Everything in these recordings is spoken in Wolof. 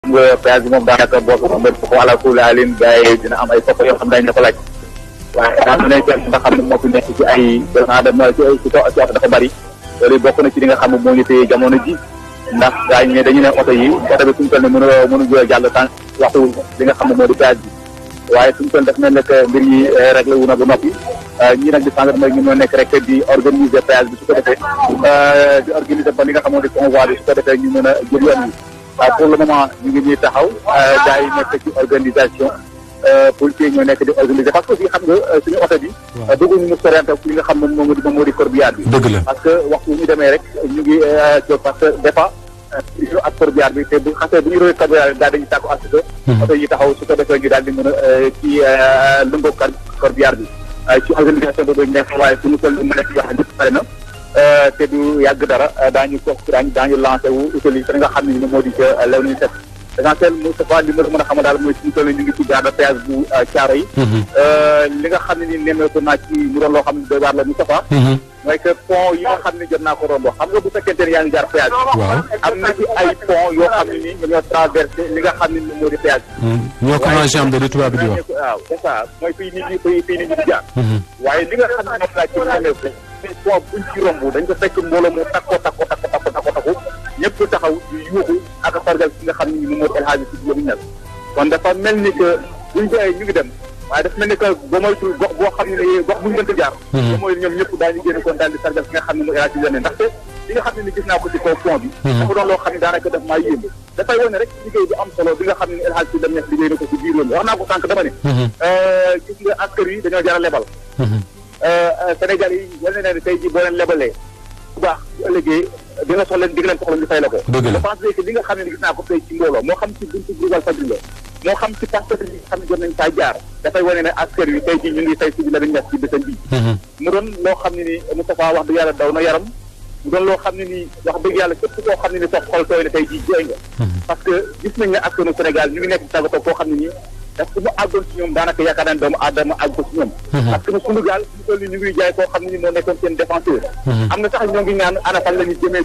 nga péage bi moom daanaka boo ko wala kuula alin gars yi dina am ay sopp yoo xam dañ la ko laaj waaye daa nekk nga xam ne moo fi nekk ci ay ci oto dafa bari loolu bokk na ci li nga xam ne moo ngi téye jamono ji ndax gars yi dañu ne oto yi oto bi suñu toll ne mënu jàll tànk waxtu li nga xam ne moo di péage bi waaye suñu toll def mel ne que mbir yi réglé wu na ba noppi ñii nag di gendarmerie ñu ñoo nekk rek di organiser péage bi su ko defee di organiser ba li nga xam moo di convoi bi su ko defee ñu mën a jël yoon wi waaw pour le moment ñu ngi ñuy taxaw gars yi nekk ci organisation policiers ñoo nekk di organiser parce que aussi xam nga suñu oto bi bëgguñu mu soriante li nga xam ne moom moo di corbillard bi dëgg la parce que waxtu ñu demee rek ñu ngi parce que des fois ak corbillard bi te bu xasee bu ñu roy corbillard daal dañuy tàkku ak oto yi taxaw su ko defee ñu daal di mën a ci lëngoo corbillard bi ci organisation boobu ñu nekk waaye suñu toll mu nekk yoo xam ne pare na te du yàgg dara daañu lancé wu utali te nga xam ne ni moo di ca lew nañu set essentiel Moustapha li ma mën a xam daal mooy suñu toll ñu ngi ci gare de péage bu Thiaroye yi li nga xam ne ni nemmeeku naa ci mu doon loo xam ne doy waar la Moustapha mooy que pont yi nga xam ne jot naa ko rombo xam nga bu fekkente ne yaa ngi jaar péage am na ci ay pont yoo xam ne ni ñoo traversé li nga xam ne ni moo di péage ñoo ko enjambé li tubaab bi di wax waaw c'est ça mooy fii nit ñi di jaar waaye li nga xam ne moom laa ci nemmeeku pont buñ ci romb dañ ko fekk mbooloo mu takko ñëpp taxaw di yuuxu ak sargal ki nga xam ne ni moom El Hadji Sidy Lamine Niass kon dafa mel ni que buñ joxee ñu ngi dem waaye dafa mel ni que ba moytul gox boo xam ne gox buñu mënta jaar ba mooy ñoom ñëpp daañu génn kon daal di sargal ki nga xam ne mooy El Hadji Sidy Lamine ndaxte li nga xam ne ni gis naa ko ci kaw pont bi dafa doon loo xam ne daanaka daf maa yéem dafay wane rek liggéey bu am solo bi nga xam ne El Hadji Sidy Lamine Niass liggéey na ko ci biir woon wax naa ko sànq dama ne gis nga askar yi dañoo jar a lebal Sénégal yi wane na ne tey ji boo leen lebalee bu baax bu ëllëgee di nga soxla ñu fay la ko je pense que li nga xam ne gis naa ko tey ci mbooloo moo xam ci buntu Global Fadjri la moo xam ci partenaires yi nga xam ne jot nañ saa jaar dafay wane ne askar yi tey jii ñu ngi fay Sidy Lamine Niass ci bésam bi mu doon loo xam ne ni Moustapha wax dëgg yàlla daw na yaram mu doon loo xam ne ni wax dëgg yàlla képp koo xam ne ni sax xol tooy na tey jii jooy nga parce que gis nañ ne askanu Sénégal ñu ngi nekk ci tàggatoo koo xam ne nii daf su mu àggoon ci ñoom daanaka yaakaar naa ne doomu aadama àgg ko ci ñoom parce que suñu gaal suñu toll ni ñu ngi jaay koo xam ne ni moo nekkoon seen défenseur am na sax ñoo ngi ñaan ana fan la ñu jëmee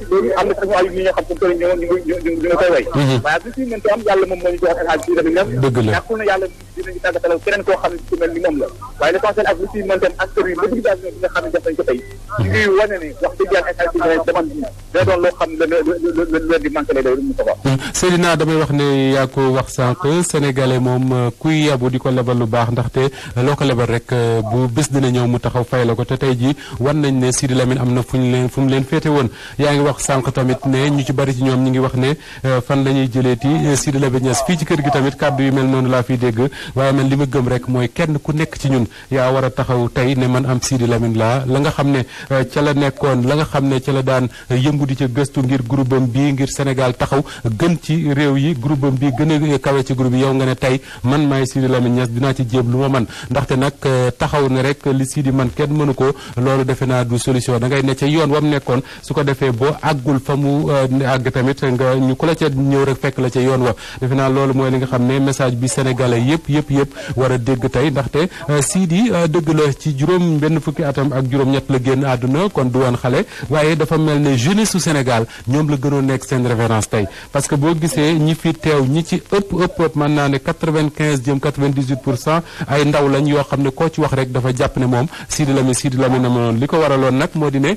ci loolu am na sax ñu ay ñi nga xam suñu toll ñu ngi koy way waaye bi suñu mënta am yàlla moom moo ñu jox El Hadji Sidy Lamine Niass ñàkkul na yàlla dinañu tàggatal keneen koo xam ne ci mel ni moom la waaye l'essentiel ak li si mënta am acteurs yi mobilisation bi nga xam ne def nañ ko tey ñu ngi wane ne wax dëgg yàlla El Hadji Sidy Lamine Niass demande bi day doon loo xam ne leen di manqué lay doon mu ko Seydina damay wax ne yaa ko wax sànq sénégalais moom kuy yabu di ko lebal lu baax ndaxte loo ko lebal rek bu bés dina ñëw mu taxaw fay la ko te tey jii war nañ ne Sidy Lamine am na fu mu leen féete woon yaa ngi wax sànq tamit ne ñu ci bari ci ñoom ñu ngi wax ne fan la ñuy jëleeti Sidy Lamine Niass fii ci kër gi tamit kàddu yu mel noonu laa fiy dégg waaye man li ma gëm rek mooy kenn ku nekk ci ñun yaa war a taxaw tey ne man am Sidy Lamine la nga xam ne ca la nekkoon la nga xam ne ca la daan yëngu di ca gëstu ngir groupam bi ngir Sénégal taxaw gën ci réew yi groupam bi gën a kawe ci groupe yi yow nga ne tey man maay Sidy Lamine Niass dinaa ci jéem lu ma man ndaxte nag taxaw ne rek li Sidy man kenn mënu ko loolu defe naa du solution da ngay ne ca yoon wam nekkoon su ko defee boo àggul fa mu àgg tamit nga ñu ku la ca ñëw rek fekk la ca yoon wa defe naa loolu mooy li nga xam ne message bi sénégalais yëpp war a dégg tey ndaxte Sidy dëgg la ci juróom benn fukki atam ak juróom-ñett la génn àdduna kon du woon xale waaye dafa mel ne jeunesse su Sénégal ñoom la gënoon nekk seen référence tey parce que boo gisee ñi fi teew ñi ci ëpp mën naa ne 95 jëm 98% ay ndaw lañ yoo xam ne koo ci wax rek dafa jàpp ne moom Sidy Lamine amoon li ko waraloon nag moo di ne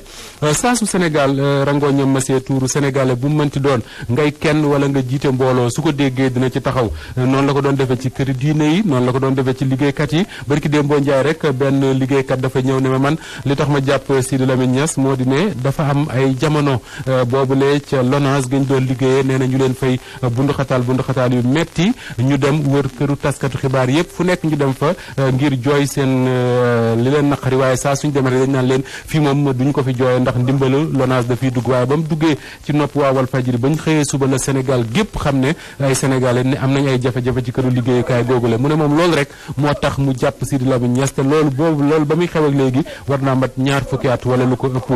saa su Sénégal rangoo ñoom masee tuuru sénégalais bu mu mënti doon ngay kenn wala nga jiite mbooloo su ko déggee dina ci taxaw noonu la ko doon defee ci kër diine yi noonu la ko doon defee ci liggéeykat yi barki démboo njaay rek benn liggéeykat dafa ñëw ne ma man li tax ma jàpp Sidy Lamine Niass moo di ne dafa am ay jamono boobule ca LONASE gañ doon liggéeyee nee na ñu leen fay bunduxataal yu metti ñu dem wër këru taskatu xibaar yëpp fu nekk ñu dem fa ngir jooy seen li leen naqari waaye saa suñu demee rek dañ naan leen fii moom duñu ko fi jooyee ndax ndimbalu LONASE dafiy dugg waaye ba mu duggee ci nopp waa Walfadjri bañ xëyee suba la Sénégal gépp xam ne ay sénégalais ne am nañ ay jafe-jafe ci këru liggéeyukaay googu la mu ne moom loolu rek moo tax mu jàpp Sidi Lamine Niass te loolu ba muy xew ak léegi war naa mat ñaar fukki at wala lu ko ëpp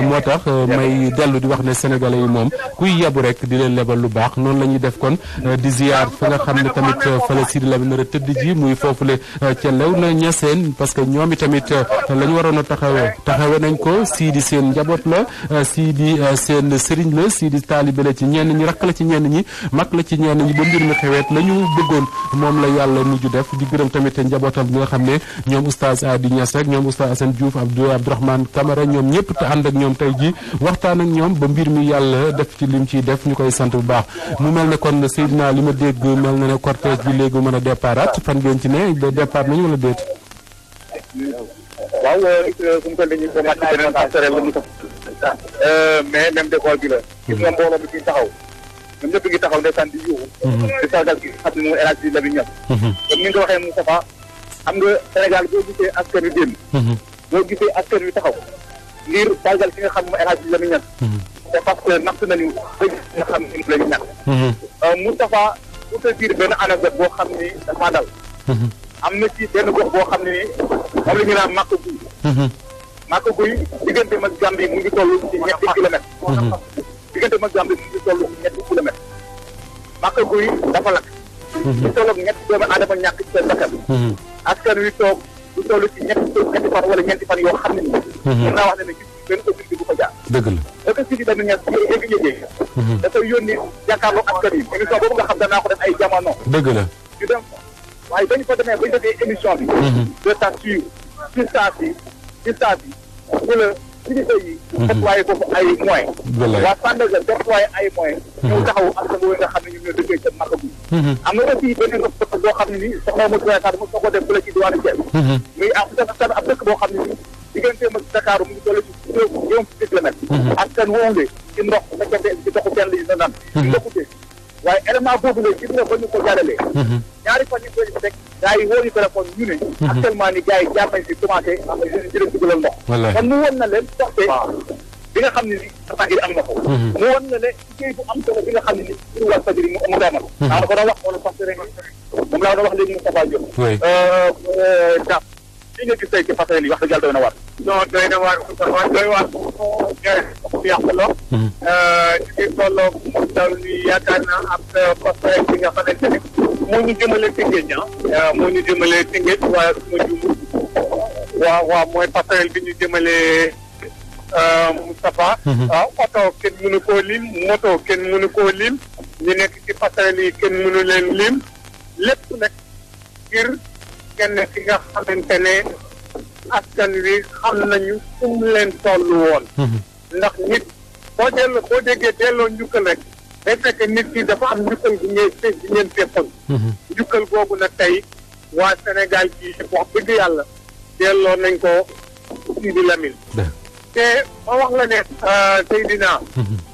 moo tax may dellu di wax ne sénégalais yi moom kuy yabu rek di leen lebal lu baax noonu la ñuy def kon di ziar fa nga xam ne tamit fa la Sidi Lamine nar a tëdd ji muy foofule ca lew na ñaseen parce que ñoom i tamit la ñu waroon a taxawe nañ ko Sidi seen njaboot la Sidi seen sëriñ la Sidi taalibe la ci ñenn ñi rakk la ci ñenn ñi mag la ci ñenn ñi ba mbir mi xeweet la ñu bëggoon moom la yàlla mujj def di gërëm tamit njabootam bi nga xam ne ñoom oustaz Adi Niass rek ñoom oustaz Assane Diouf Abdourahmane Camara ñoom ñëpp te ànd ak ñoom tey ji waxtaan ak ñoom ba mbir mi yàlla def ci lim ciy def ñu koy sant bu baax mu mel ne kon Seydina li ma dégg mel na ne cortège bi léegi mën a départat fan ngeen ci ne départ nañu wala déet. waaw fu mu toll nii ñu ko màcc beneen passerelle la mu tax mais même décor bi la. gis nga mbooloo bi fi taxaw ñoom ñëpp ngi taxaw ndeysaan di yuuxu. di sargal gi xam ne moom El Hadji Lamine Niass. comme ni nga ko waxee Moustapha xam nga Sénégal boo gisee askan wi démb. boo gisee askan wi taxaw ngir sargal ki nga xam ne El Hadji Lamine Niass. c'est parce que natt nañu bëgg nga xam ne la ñu ñàkk. Moustapha pour te dire benn anecdote boo xam ni dafa dal. am na ci benn gox boo xam ne ni moom la ñu naan màkk guy. màkk guy diggante mag Gambie mu ngi toll ci ñetti kilomètres. diggante mag Gambie mu ngi toll ci ñetti kilomètres. màkk guy dafa lakk. lu toll ak ñetti doomu aadama ñàkk ci seen bakkan. askan wi toog lu toll ci ñetti fan wala ñeenti fan yoo xam ne nii. mën naa wax ne gis benn autorité bu ko jaar. dëgg la parce que Sidi Lamine Niass yéegi dafay yónni jàkkaarloo askan yi émission boobu nga xam danaa ko def ay jamono. dëgg la ñu dem waaye bañu fa demee bañu defee émission bi. de t'assurer sur saa si ñu la kilifa yi. déployé foofu ay moyens. waa Sandaga déployé ay moyens. ñëw taxawu askan boobu nga xam ne ñoom ñoo dëggee ca Maka bi. am na aussi beneen boo xam ne nii soxna Moussa Diagne mos na ko def fële ci diwaanu Thiès. muy ab dëkk boo xam ne nii digganteem ak Dakar mu ngi toll ci juróom fukki kilomètres. askan wonde ci ndox fekkente ci ndoxu kenn yi na naan. ci ndoxute waaye élément boobu la gis nga ba ñu ko jàllalee. ñaari fan ñu koy rek gars yi woo ñu téléphone ñu ne. actuellement ni gars yi jaar nañ si commencé am na jërëm ci dugal ndox. kon mu won na leen soxte bi nga xam ne ni Fajiri am na ko. mu won na ne liggéey bu am solo bi nga xam ne ni pour waa Fajiri mu demal. daa ma ko doon wax wala soxte rek moom laa doon wax léegi Moustapha Diop. Dap li nga gis tey ci passerelle yi wax dëgg yàlla doy na waar. non doy na waar Moustapha doy waar yàq loo. ñu ngi tolloo mu taw ni yaakaar naa ab passerelle bi nga xamante ne moo ñu jëmale Tëngéej moo ñu jëmale Tëngéej waaye su ma juumul waaw mooy passerelle bi ñu jëmale Moustapha. waaw oto kenn mënu koo lim moto kenn mënu koo lim ñu nekk ci passerelle yi kenn mënu leen lim lépp nag ngir kenn ki nga xamante ne askan wi xam nañu fu mu leen toll woon. ndax nit boo déggee delloo njukkal rek day fekk nit ki dafa am njukkal bu ngeen fekkoon. njukkal boobu nag tey waa Sénégal gi wax dëgg yàlla delloo nañ ko Sidi Lamine. te ma wax la ne Seydina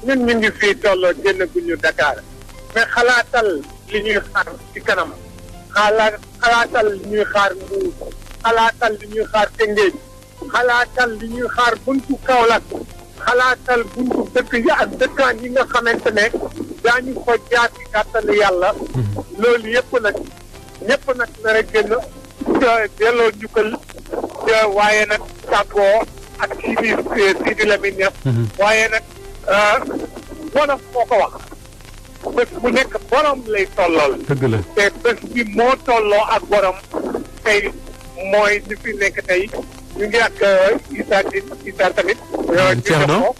ñun ñu ngi fii tolloo génn gu ñu Dakar mais xalaatal li ñuy xaar ci kanam xalaatal li ñuy xaar Mbuur xalaatal li ñuy xaar Tëngéej xalaatal li ñuy xaar buntu Kaolack xalaatal buntu dëkk yi ak dëkkaan yi nga xamante ne daañu ko jaar ci kàttanu yàlla loolu yëpp nag ñëpp nag nar a génn delloo njukkal waaye nag tàggoo ak ci biir Sidi Lamine Niass waaye nag wolof moo ko wax bés bu nekk borom lay tollool dëgg la te bés bi moo tolloo ak borom tey mooy li fi nekk tey ñu ngi ak Issa tamit Thierno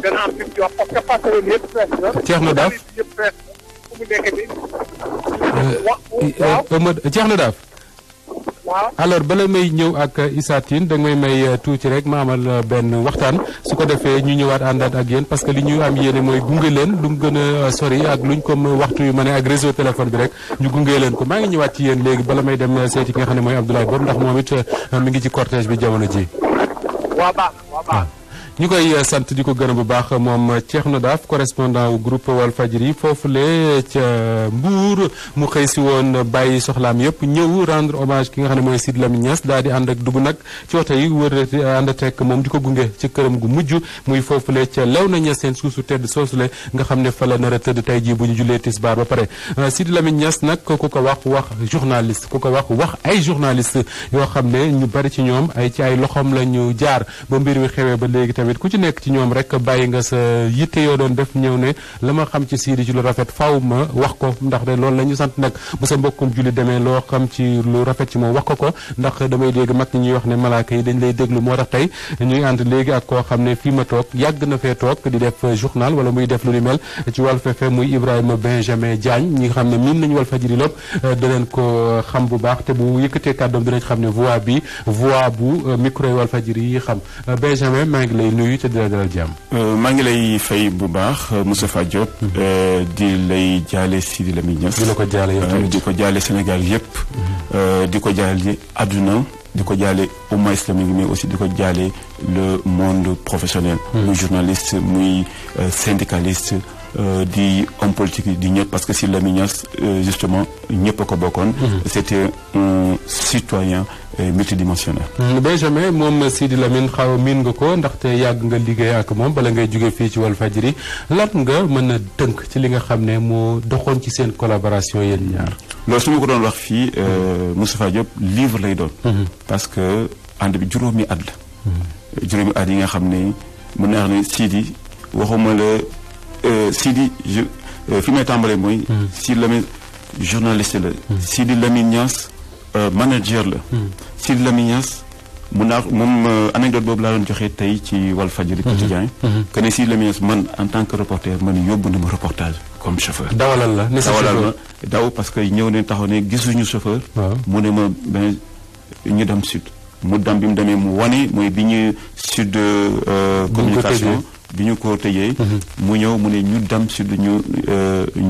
dana am fi mu wax parce que passerelle yëpp fees na Thierno Daaf yëpp fees na fu mu nekk ni Thierno Daaf waaw alors bala may ñëw ak Issa Tine da ngay may tuuti rek ma amal benn waxtaan su ko defee ñu ñëwaat àndaat ak yéen parce que li ñu am yéene mooy gunge leen lu mu gën a sori ak luñ comme waxtu yu ma ne ak réseau téléphone bi rek ñu gunge leen ko maa ngi ñëwaat ci yéen léegi bala may dem seeti ki nga xam ne mooy Abdoulaye Bob ndax moom it mi ngi ci cortège bi jamono ji waa baax ñu koy sant di ko gërëm bu baax moom Thierno Daaf correspondant wu groupe Walfadjri foofule ca Mbour mu xëy si woon bàyyi soxlaam yëpp ñëw rendre hommage ki nga xam ne mooy Sidy Lamine Niass daal di ànd ak dugg nag ci oto yi wër ànd tek moom di ko gunge ci këram gu mujj muy foofule ca Léona Niassène suusu tedd soosule nga xam ne fa la nar a tëdd tey jii bu ñu jullee tisbaar ba pare Sidy Lamine Niass nag ku ko wax journaliste ku ko wax ay journaliste yoo xam ne ñu bari ci ñoom ci ay loxoom la ñu jaar ba mbir mi xewee ba léegi tamit ku ci nekk ci ñoom rek bàyyi nga sa yitte yoo doon def ñëw ne la ma xam ci Sidy ci lu rafet faaw ma wax ko ndax de loolu la ñu sant nag bu sa mbokkum julli demee loo xam ci lu rafet ci moom wax ko ndax damay dégg mag ñi ñuy wax ne malaaka yi dañ lay déglu moo tax tey ñuy ànd léegi ak koo xam ne fii ma toog yàgg na fee toog di def journal wala muy def lu ni mel ci Walf FM muy Ibrahima Benjamin Diagne ñi nga xam ne miin nañu Walfadjri lépp danañ ko xam bu baax te bu yëkkatee kàddoom dinañ xam ne voix bu micro yi Walfadjri yi xam Benjamin maa ngi lay nuyu te di la dalal jàmm. maa ngi lay fay bu baax Moustapha Diop. di lay jaale Sidy Lamine Niass. di la ko jaale yow di ko jaale Sénégal yëpp. di ko jaale àdduna di ko jaale umma islamique mais aussi di ko jaale le monde professionnel. muy journaliste muy syndicaliste. di homme politique di ñëpp parce que Sidy Lamine Niass justement ñëpp a ko bokkoon. c'était un citoyen multidimensionnel. Benjamin moom Sidy Lamine xaw miin nga ko ndaxte yàgg nga liggéey ak moom bala ngay jóge fii ci Walfadjri lan nga mën a tënk ci li nga xam ne moo doxoon ci seen collaboration yéen ñaar. loolu su ma ko doon wax fii Moustapha Diop livre lay doon. parce que ànd bi juróomi at la. juróomi at yi nga xam ne mën naa wax ne Sidy waxuma la. Sidy fi may tàmbalee mooy. Sidy Lamine journaliste la. Sidy Lamine Niass manager la. Sidy Lamine Niass mun naa moom anecdote boobu laa doon joxe tey ci Walfadjri quotidien que ne Sidy Lamine Niass man en tant que reporter man yóbbu na ma reportage comme chauffeur. dawalal la daw parce que ñëw ne taxaw ne gisuñu chauffeur. mu ne ma ben ñu dem sud. mu dem bi mu demee mu wane mooy bi ñu sud communication. bi ñu ko tëjee. mu ñëw mu ne ñu dem sud ñu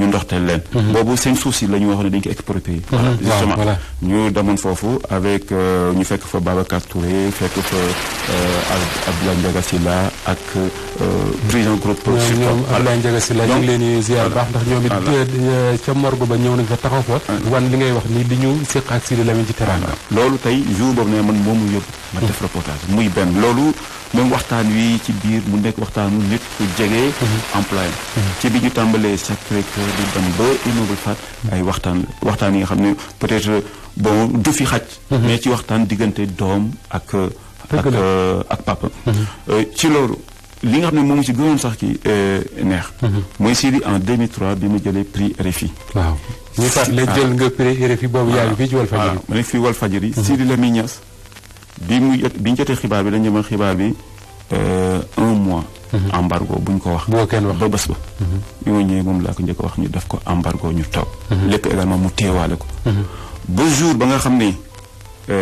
ndoxteel leen. boobu seen suuf si la ñu waxoon ne dañu ko exproprié. justement ñu demoon foofu avec ñu fekk fa Babacar Touré fekk fa Abdoulaye Ndiaga Sylla ak président groupe. ñoom Abdoulaye Ndiaga Sylla ñu ngi leen di ziar baax ndax ñoom it ca morgue ba ñëw nañ fa taxaw fa. wan li ngay wax ni di ñu séq ak Sidy Lamine ci teranga. loolu tey jour boobu ne man moomu yóbbu. ma def reportage muy benn loolu. même waxtaan wi ci biir mu nekk waxtaanu nit ku jege. employé ci bi ñu tàmbalee Sacré-Cœur di dem ba immeuble Fat ay waxtaan yi nga xam ne peut-être bon du fi xaj. mais ci waxtaan diggante doom ak papa. ci loolu li nga xam ne moom ci gënoon sax ki neex. mooy Sidy en 2003 bi mu jëlee prix RFI. waaw ñu fàttali jël nga prix RFI boobu yaa ngi fii ci Walfadjri. waaw ma nekk fii Walfadjri. Sidy Lamine Niass bi ñu jotee xibaar bi dañu ñëwoon xibaar bi 1 mois. embargo buñ ko wax. boo kenn wax ba bés ba. bi ma ñëwee moom laa ko njëkk a wax ñu def ko embargo ñu toog. lépp également mu téewaale ko. ba jour ba nga xam ne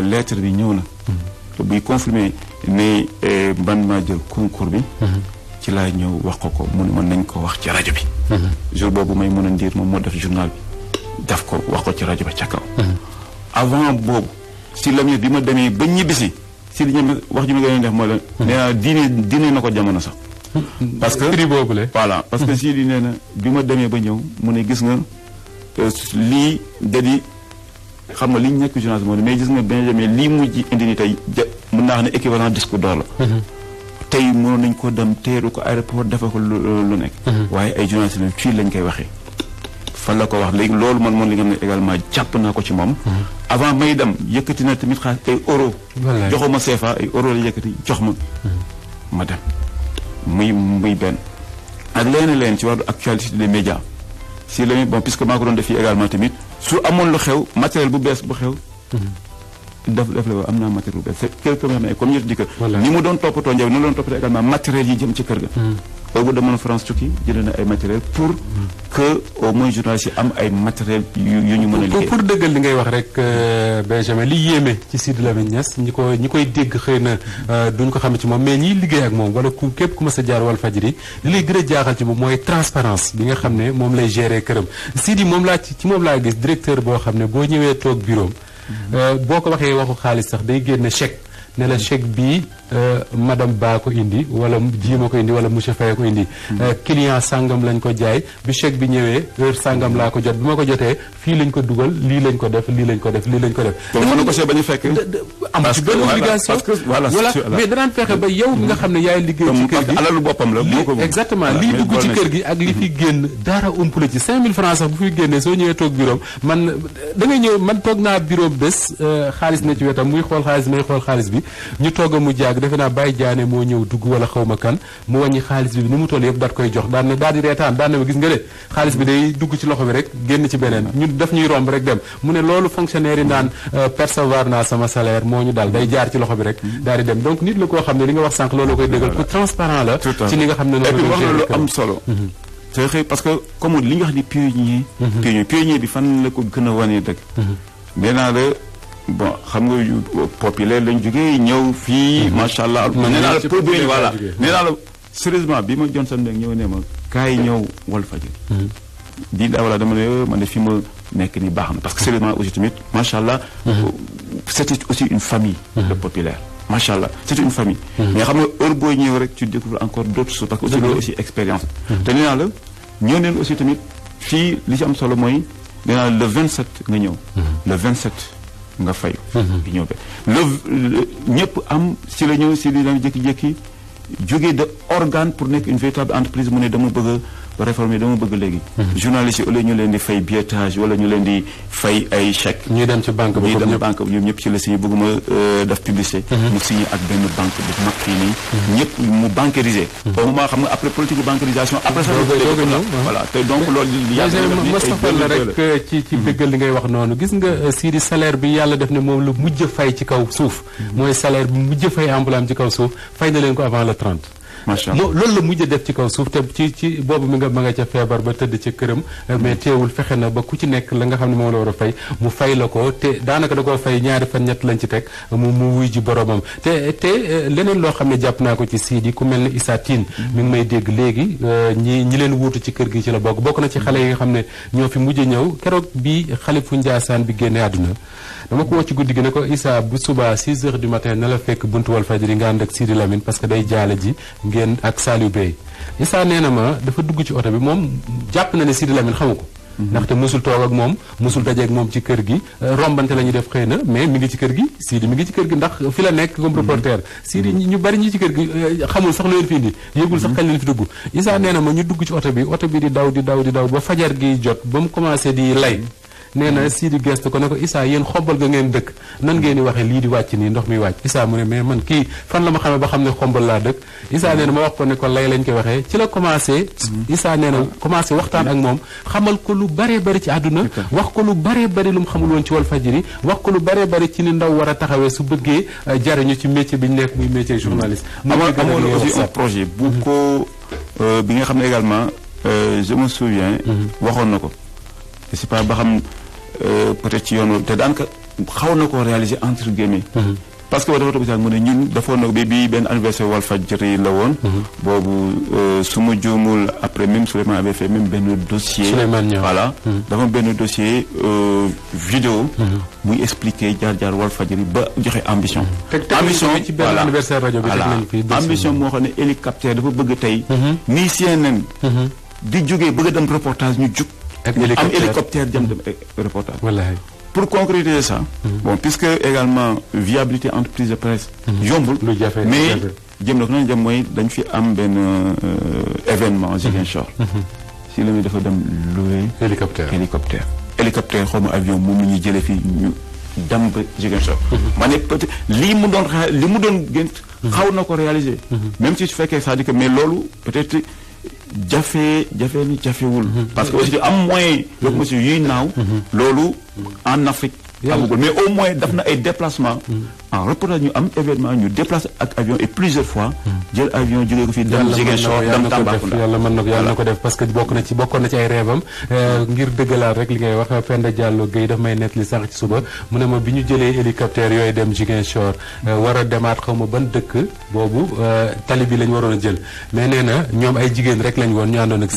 lettre bi ñëw na. buy confirmé ne man maa jël concours bi. ci laa ñëw wax ko mu ne mën nañ ko wax ci rajo bi. jour boobu may mën a ndiir moom moo def journal bi def ko wax ko ci rajo ba ca kaw. avant boobu. Sidy Lamine bi ma demee ba ñibbisi Sidy wax ji ma gën a def mooy la. nee naa diine na ko jamono sax. parce que prix boobu la. voilà parce que Sidy nee na bi ma demee ba ñëw mu ne gis nga lii da di xam nga li ñu nekk journaliste moo ne mais gis nga Benjamin lii mujj indi ni tey mën naa xam ne équivalent disque d'or la. tey mënoon nañ ko dem teeru ko aéroport defe ko lu nekk. waaye ay journaliste la fii lañ koy waxee. fan la ko wax léegi loolu man li nga xam ne également jàpp naa ko ci moom. avant may dem yëkkati na tamit xaalis ay euro. joxuma CFA ay euro la yëkkati jox ma. ma dem muy benn. ak leen ci wàllu actualité des médias si la bon puisque maa ko doon def fii également tamit su amoon lu xew matériel bu bees bu xew. def la am naa matériel bu bees c'est quelque chose mais comme ñu di que ni mu doon toppatoo njaw ni mu doon toppatoo également matériel yi jëm ci kër ga. boobu demoon France tukki jëlee na ay matériel pour que au moins journaliste yi am ay matériel yu ñu mën a liggéey. pour dëggal li ngay wax rek Benjamin li yéeme ci Sidy Lamine Niass ñi koy dégg xëy na duñ ko xam ci moom mais ñiy liggéey ak moom wala képp ku ma sa jaar Walfadjri li lay gën a jaaxal ci moom mooy transparence bi nga xam ne moom lay gérer këram Sidy moom laa gis directeur boo xam ne boo ñëwee toog bureau boo ko waxee waxu xaalis sax day génne chèque ne la chèque bii madame Ba ko indi wala jiima ko indi wala monsieur Faye ko indi client sàngam lañ ko jaay bi chèque bi ñëwee heure sàngam laa ko jot bi ma ko jotee fii lañ ko dugal lii lañ ko def lii lañ ko def lii lañ ko def kon mën na ko see bañ a fekk am ci benn obligation voilà mais danaan fexe ba yow mi nga xam ne yaay liggéey ci kër gi alalu boppam la moo ko exactement lii dugg ci kër gi ak li fi génn dara umpule ci 5000 francs sax bu fi génnee soo ñëwee toog bureau man da ngay ñëw man toog naa bureau bés xaalis na ci wetam muy xool xaalis may xool xaalis bi ñu toog a mu jaag defe naa Baye Diané moo ñëw dugg wala xaw ma kan mu wàññi xaalis bi ni mu toll yëpp daat koy jox daal di reetaan daan na ma gis nga de xaalis bi day dugg ci loxo bi rek génn ci beneen ñun daf ñuy romb rek dem mu ne loolu fonctionnaire yi naan percevoir naa sama salaire moo ñu dal day jaar ci loxo bi rek daal di dem donc nit la koo xam ne li nga wax sànq loolu koy dëggal ku transparent la ci li nga xam ne et puis wax na lu am solo te xëy parce que comme li nga wax ni pionnier bi fan la ko gën a wane dëgg nee naa la bon xam nga populaire lañ jógee ñëw fii macha allah nee naa la pour bien voilà nee naa la sérieusement bi ma Johnson nag ñëw ne ma kaay ñëw Walfadjri di daa voilà dama ne man ne fi ma nekk ni baax na parce que sérieusement aussi tamit macha allah c'était aussi une famille de populaire macha allah c'était une famille mais xam nga heure boo ñëw rek tu découvres encore d'autres choses parce que aussi loolu aussi expérience te nee naa la ñëw neen aussi tamit fii li ci am solo mooy nee naa le 27 nga ñëw le 27 nga fay di ñëw be le ñëpp am si la ñëw si li daan jékki-jékki jógee de organe pour nekk une véritable entreprise mu ne dama bëgg a réformer dama bëgg léegi journalistes yi au lieu ñu leen di fay billetage wala ñu leen di fay ay chèques ñuy dem ci banque ñuy dem banque ñoom ñëpp ci la signé bëgguma def publicité mu signé ak benn banque bu mag fii nii ñëpp mu bancarisé au moment xam nga après politique bancarisation après ça voilà te donc loolu Moustapha la rek ci dëggal li ngay wax noonu gis nga Sidi salaire bi yàlla def ne moom lu mujj fay ci kaw suuf mooy salaire bi mujj fay employé ci kaw suuf fay na leen ko avant le 30 macha allah loolu la mujj def ci kaw suuf te ci boobu ma nga ca feebar ba tëdd ca këram mais teewul fexe na ba ku ci nekk la nga xam ne moom la war a fay mu fay la ko te daanaka da koo fay ñaari fan ñett lañ ci teg mu wuy ji boromam te leneen loo xam ne jàpp naa ko ci Sidi ku mel ne Issa Tine mi ngi may dégg léegi ñi leen wuutu ci kër gi ci la bokk na ci xale yi nga xam ne ñoo fi mujj ñëw keroog bi xalifu Njaasaan bi génne àdduna dama ko woo ci guddi gi ne ko Issa bu suba 6 heures du matin na la fekk buntu Walfadjri nga ànd ak Sidi Lamine parce que day jaale ji ngeen ak Saliou Bey Issa nee na ma dafa dugg ci oto bi moom jàpp na ne Sidi Lamine xamu ko ndaxte mosul toog ak moom mosul dajeeg moom ci kër gi rombante la ñuy def xëy na mais mi ngi ci kër gi Sidi mi ngi ci kër gi ndax fi la nekk comme reporter Sidi ñu bari ñi ci kër gi xamul sax lu leen fi indi yëgul sax kañ leen fi dugg Issa nee na ma ñu dugg ci oto bi di daw ba fajar gi jot ba mu commencé di lay nee na Sidi gestu ko ne ko Issa yéen xombal ga ngeen dëkk nan ngeen di waxee lii di wàcc nii ndox mi wàcc Issa mu ne mais man kii fan la ma xamee ba xam ne xombal laa dëkk Issa nee na ma wax ko ne ko lay lañ koy waxee ci la commencé Issa nee na commencé waxtaan ak moom xamal ko lu baree bari ci àdduna wax ko lu baree bari lu mu xamul woon ci Walfadjri wax ko lu baree bari ci ni ndaw war a taxawee su bëggee jariñu ci métier bi ñu nekk muy métier journaliste amoon na aussi un projet bu ko bi nga xam ne également je me souviens waxoon na ko je sais pas ba xam peut-être ci yoon te daanaka xaw na ko réaliser entre guillemets parce que dafa toog sax mu ne ñun dafa na bi benn anniversaire Walfadjri la woon boobu su ma juumul après même Souleymane avait fait même benn dossier voilà dafa benn dossier vidéo muy expliquer jaar Walfadjri ba joxe ambition ci benn anniversaire rajo bi ambition moo xam ne hélicoptère dafa bëgg tey nii CNN di jógee bëgg a dem reportage ñu jug am hélicoptère jëm dem reportage wallahi pour concrétiser ça bon puisque également viabilité entreprise de presse yombul mais jëm na ko noonu jëm mooy dañ fi am benn événement Ziguinchor si la muy dafa dem louer hélicoptère xaw ma avion moom la ñuy jëlee fii ñu dem ba Ziguinchor ma ne peut-être li mu doon gént xaw na ko réaliser même si su fekkee c'est-à-dire que mais loolu peut-être jafewul parce que aussi am moyen locomotion yuy naaw loolu en Afrique amagul mais au moins daf na ay déplacement en reportage ñu am événement ñu déplacé ak avion et plusieurs fois jël avion jógee ko fii dem Ziguinchor dem Tambacounda yàlla na ko def parce que bokkoon na ci ay rêvam ngir dëggalaat rek li ngay wax Penda Diallo Gueye daf may nettali sax ci suba mu ne ma bi ñu jëlee hélicoptère yooyu dem Ziguinchor war a demaat xaw ma ban dëkk boobu tali bi lañ waroon a jël mais nee na ñoom ay jigéen rek lañ woon ñu àndoon ak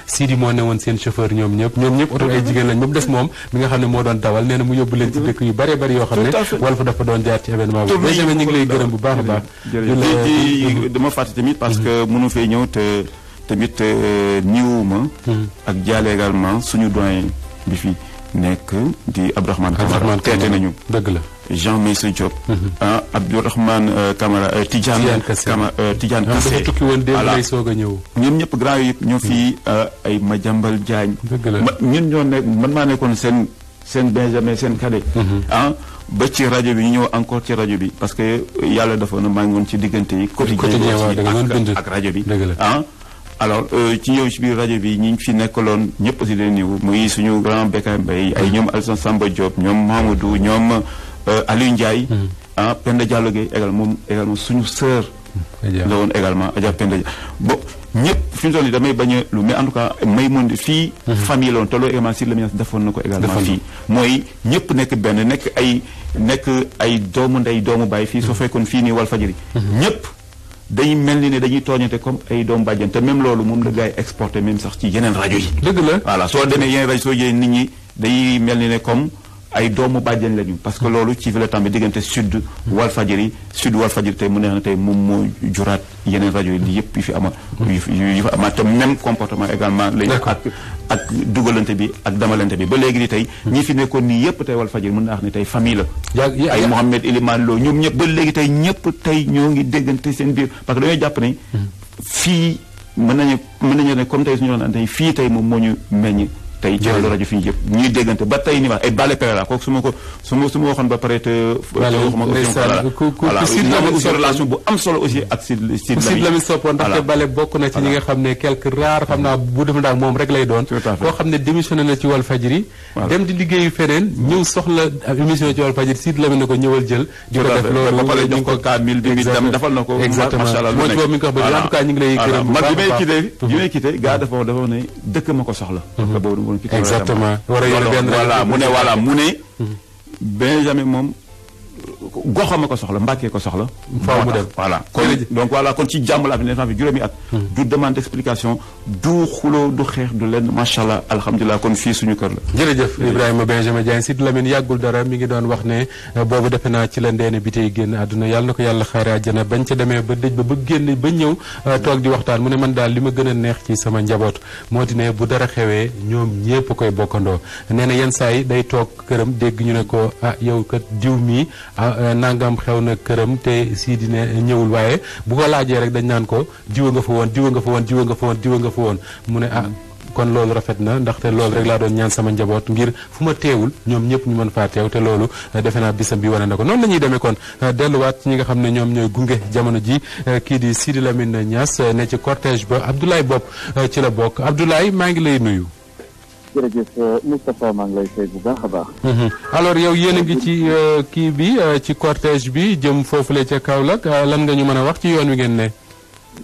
Sidi moo ne woon seen chauffeur ñoom ñëpp oto ay jigéen lañ moom des moom mi nga xam ne moo doon dawal nee na mu yóbbu leen ci dëkk yu bare bari yoo xam ne Walf dafa doon jaar ci événement bi Benjamin ñu ngi lay gërëm bu baax a baax. jërëjëf dama fàtte tamit parce que mënu fee ñëw te tamit niwuma ak jaale également suñu doyen bi fi nekk di Abdourahmane Camara teete nañu dëgg la Jean Meïssa Diop Abdourahmane Camara Tidiane Kassé dafa tukki woon démb lay soog a ñëw ñun ñëpp grand yi yëpp ñoo fii ay Madiambal Diagne dëgg la ñun ñoo nekk man maa nekkoon seen Benjamin seen cadet ba ci rajo bi ñu ñëw encore ci rajo bi parce que yàlla dafa na maa ngi woon ci diggante yi quotidien ak rajo bi alors ci ñëw ci biir rajo bi ñi fi nekkaloon ñëpp aussi leen ñëw muy suñu grand Bekay Mbaye ay ñoom Alassane Samba Diop ñoom Mamadou ñoom Aliou Ndiaye Penda Diallo Gueye également suñu sœur la woon également Adja Penda bon ñëpp fi mu toll nii damay bañ a lu mais en tout cas may mën fii famille la woon te loolu également si la ministre defoon na ko également fii mooy ñëpp nekk benn nekk ay doomu ndey doomu baay fii soo fekkoon fii nii Walfadjri ñëpp dañuy mel ni ne dañuy tooñante comme ay doomu bàjjan te même loolu moom la gars yi exporté même sax ci yeneen rajo yi dëgg la voilà soo demee yeneen rajo soo jëlee nit ñi dañuy mel ni ne comme ay doomu bàjjan lañu parce que loolu ci fi la tàmbali diggante sud Walfadjri tey mu neex na tey moom moo juraat yeneen rajo yi yëpp yu fi ama yu fi ama te même comportement également lañu ak dugalante bi ak damalante bi ba léegi ni tey ñi fi nekkoon nii yëpp tey Walfadjri mën naa wax ne tey famille la ay Mohamed Elimane Lo ñoom ñëpp ba léegi tey ñëpp tey ñoo ngi déggante seen biir parce que dañoo jàpp ne fii mën nañu ne comme tey suñu wax naan tey fii tey moom moo ñu meññ tey ci wàllu rajo fii yëpp ñuy déggante ba tey ni wax ay Bale Pere la kooku su ma waxoon ba pare te waxuma aussi relation bu am solo aussi ak Sidy Lamine soppoon ndaxte Bale bokk na ci ñi nga xam ne quelque rare xam naa bu def daal moom rek lay doon koo xam ne démissionné na ci Walfadjri dem di liggéeyu feneen ñëw soxla émission ci Walfadjri Sidy Lamine na ko ñëwal jël di ko def loolu ba pare jox ko kaamil bi dem defal na ko exactement moo ci boobu mi ngi ko wax en tout cas ñu ngi lay gërëm man bi may quitté gars dafa ne dëkk ma ko soxla exactement war a yore benn mu ne Benjamin moom goxam a ko soxla Mbàkke ko soxla faaw mu dem voilà kon ci jàmm la fi juróomi at du demande d'explication du xuloo du xeex du lenn macha allah alhamdulilah kon fii suñu kër la jërëjëf Ibrahima Benjamin Diagne Sidy Lamine yàggul dara mi ngi doon wax ne boobu defe naa ci la ndeene bi tey génn àdduna yàlla na ko yàlla xaare àjjana bañ ca demee ba dëj ba génn ba ñëw toog di waxtaan mu ne man daal li ma gën a neex ci sama njaboot moo di ne bu dara xewee ñoom ñépp koy bokkandoo nee na yenn saa yi day toog këram dégg ñu ne ko yow kat diw mii nangam xew na këram te Sidy ne ñëwul waaye bu ko laajee rek dañ naan ko diwa nga fa woon mu ne kon loolu rafet na ndaxte loolu rek laa doon ñaan sama njaboot ngir fu ma teewul ñoom ñëpp ñu mën faa teew te loolu defe naa bisam bi wane na ko noonu la ñuy demee kon delluwaat ci ñi nga xam ne ñoom ñooy gunge jamono ji kii di Sidy Lamine Niass ne ci cortège ba Abdoulaye Bopp ci la bokk Abdoulaye maa ngi lay nuyu. jërëjëf Moustapha maa ngi lay fay bu baax a baax. alors yow yéen a ngi ci kii bi ci cortège bi jëm foofule ca Kaolack lan nga ñu mën a wax ci yoon wi ngeen ne.